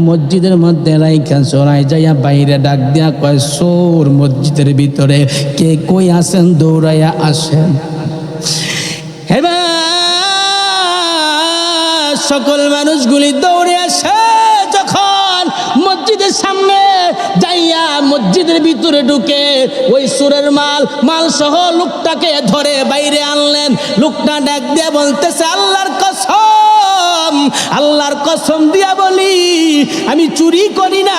Speaker 1: মসজিদের মধ্যে রাইখা চোরাই যাইয়া বাইরে ডাক দিয়া কয় চোর মসজিদের ভিতরে কে কই আসেন দৌড়াইয়া আসেন এবার সকল মানুষগুলি দৌড়ে আসে যখন মসজিদের সামনে যাইয়া মসজিদের ভিতরে ঢুকে ওই সুরের মাল সহ লোকটাকে ধরে বাইরে আনলেন লোকটা ডাক দিয়ে বলতেছে আল্লাহর কসম দিয়া বলি আমি চুরি করি না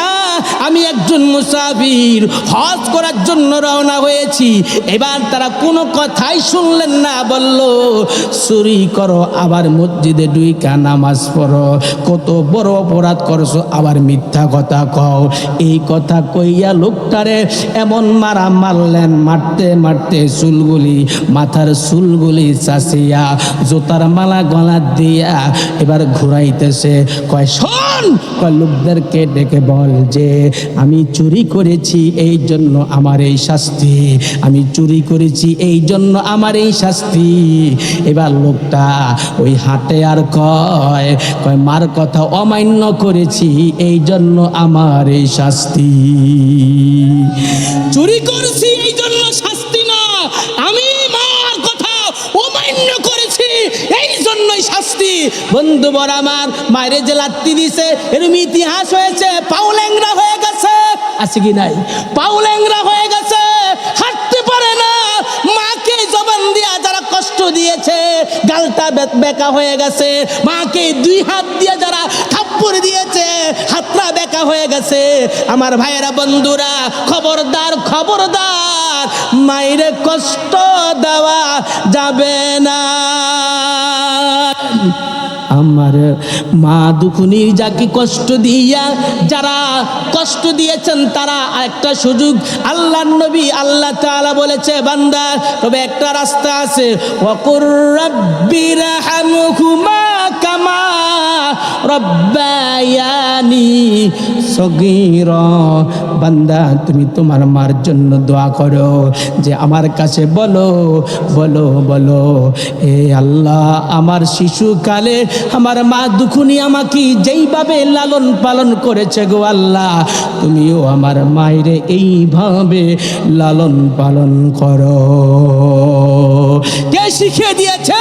Speaker 1: আমি একজন মুসাফির হজ করার জন্য রওনা হয়েছি এবার তারা কোনো কথাই শুনলেন না বলল চুরি করো আবার মসজিদে ঢুইকা নামাজ পড়ো কত বড় অপরাধ করছো আবার মিথ্যা কথা কও এই কথা কইয়া লোকটারে এমন মারলেন মারতে মারতে চুলগুলি মাথার চুলগুলি চাচিয়া জোতার মালা গলা দিয়া এবার ঘুরাইতেছে কয় শোন কয় লোকদেরকে ডেকে বল যে আমি চুরি করেছি এই জন্য আমার এই শাস্তি আমি চুরি করেছি এই জন্য আমার এই শাস্তি এবার লোকটা ওই হাটে আর কয় মার কথা অমান্য করেছি এই জন্য আমার এই শাস্তি চুরি করছি এই জন্য শাস্তি না আমি মার কথা অমান্য করেছি এই জন্যই শাস্তি বন্ধু বড় আমার মায়ের যে লাত্তি দিছে এরকম ইতিহাস হয়েছে পাউল্যাংরা হয়ে গেছে আছে কি নাই পাউল্যাংরা হয়ে গেছে হাঁটতে পারে না মাকে জবান দিয়া যারা কষ্ট দিয়েছে গালটা বেঁকা হয়ে গেছে মাকে দুই হাত দিয়ে যারা থাপ্পড় দিয়েছে হাতটা বেঁকা হয়ে গেছে আমার ভাইয়েরা বন্ধুরা খবরদার মায়ের কষ্ট দেওয়া যাবে না আমার মা দুখুনির যাকে কষ্ট দিয়া যারা কষ্ট দিয়েছেন তারা একটা সুযোগ আল্লাহর নবী আল্লাহ তাআলা বলেছে বান্দা তবে একটা রাস্তা আছে ওয়াকুর রাব্বিরহামহুমা কামা রব্বায়ানি সগীরা বান্দা তুমি তোমার মার জন্য দোয়া করো যে আমার কাছে বলো এ আল্লাহ আমার শিশুকালে আমার মা দুখুনি আমাকে যেইভাবে লালন পালন করেছে গো আল্লাহ তুমিও আমার মায়েরে এইভাবে লালন পালন করো কে শিখিয়ে দিয়েছে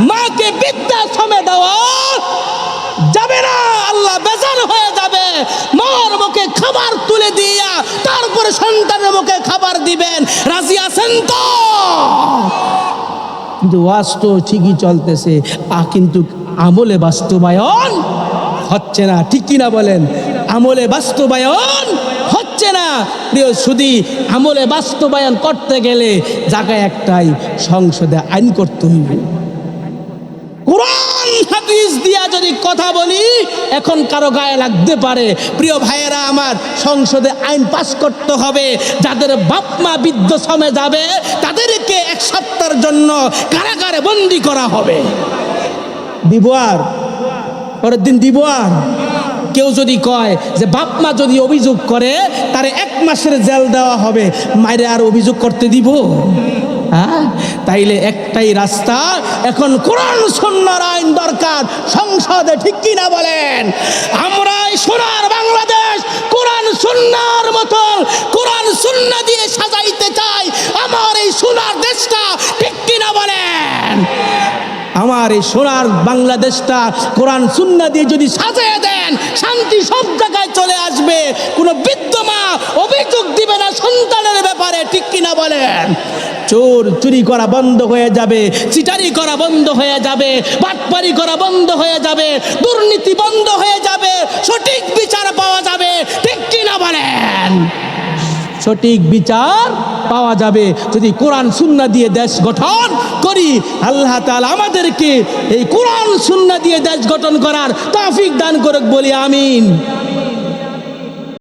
Speaker 1: মাকে বৃদ্ধাশ্রমে দেওয়া যাবে না আল্লাহ বেজার হয়ে যাবে মার মুখে খাবার তুলে দিয়া তারপরে সন্তানের মুখে খাবার দিবেন রাজি আছেন তো কিন্তু ওয়াজ তো ঠিকই চলতেছে কিন্তু আমলে বাস্তবায়ন হচ্ছে না ঠিক কিনা বলেন আমলে বাস্তবায়ন হচ্ছে না প্রিয় সুধী আমলে বাস্তবায়ন করতে গেলে জায়গায় একটাই সংসদে আইন করতে হইবে কোরআন হাদিস দিয়া যদি কথা বলি এখন কারো গায়ে লাগতে পারে প্রিয় ভাইয়েরা আমার সংসদে আইন পাস করতে হবে যাদের বাপ মা বৃদ্ধাশ্রমে যাবে তাদেরকে এক সপ্তাহের জন্য কারাগারে বন্দী করা হবে দিব আর পরের দিন দিব আর কেউ যদি কয় যে বাপ মা যদি অভিযোগ করে তারে 1 মাসের জেল দেওয়া হবে মায়ের আর অভিযোগ করতে দিব হ্যাঁ তাইলে একটাই রাস্তা এখন কোরআন সুন্নাহর আইন দরকার সংসদে ঠিক কি না বলেন আমরা এই সোনার বাংলাদেশ কোরআন সুন্নাহর মতো কোরআন সুন্নাহ দিয়ে সাজাইতে চাই আমার এই সোনার দেশটা ঠিক কি না বলেন আমার আমার এই সোনার বাংলাদেশটা কোরআন সুন্নাহ দিয়ে যদি সাজিয়ে দেন, শান্তি সব জায়গায় চলে আসবে। কোনো বৃদ্ধ মা অভিযোগ দিবে না সন্তানের ব্যাপারে, ঠিক কিনা বলেন? চোর চুরি করা বন্ধ হয়ে যাবে, চিটারি করা বন্ধ হয়ে যাবে, বাটপারি করা বন্ধ হয়ে যাবে, দুর্নীতি বন্ধ হয়ে যাবে, সঠিক বিচার পাওয়া যাবে, ঠিক কিনা বলেন? সঠিক বিচার পাওয়া যাবে যদি কোরআন সুন্নাহ দিয়ে দেশ গঠন করি। আল্লাহ তাআলা আমাদেরকে এই কোরআন সুন্নাহ দিয়ে দেশ গঠন করার তৌফিক দান করুক, বলি আমিন।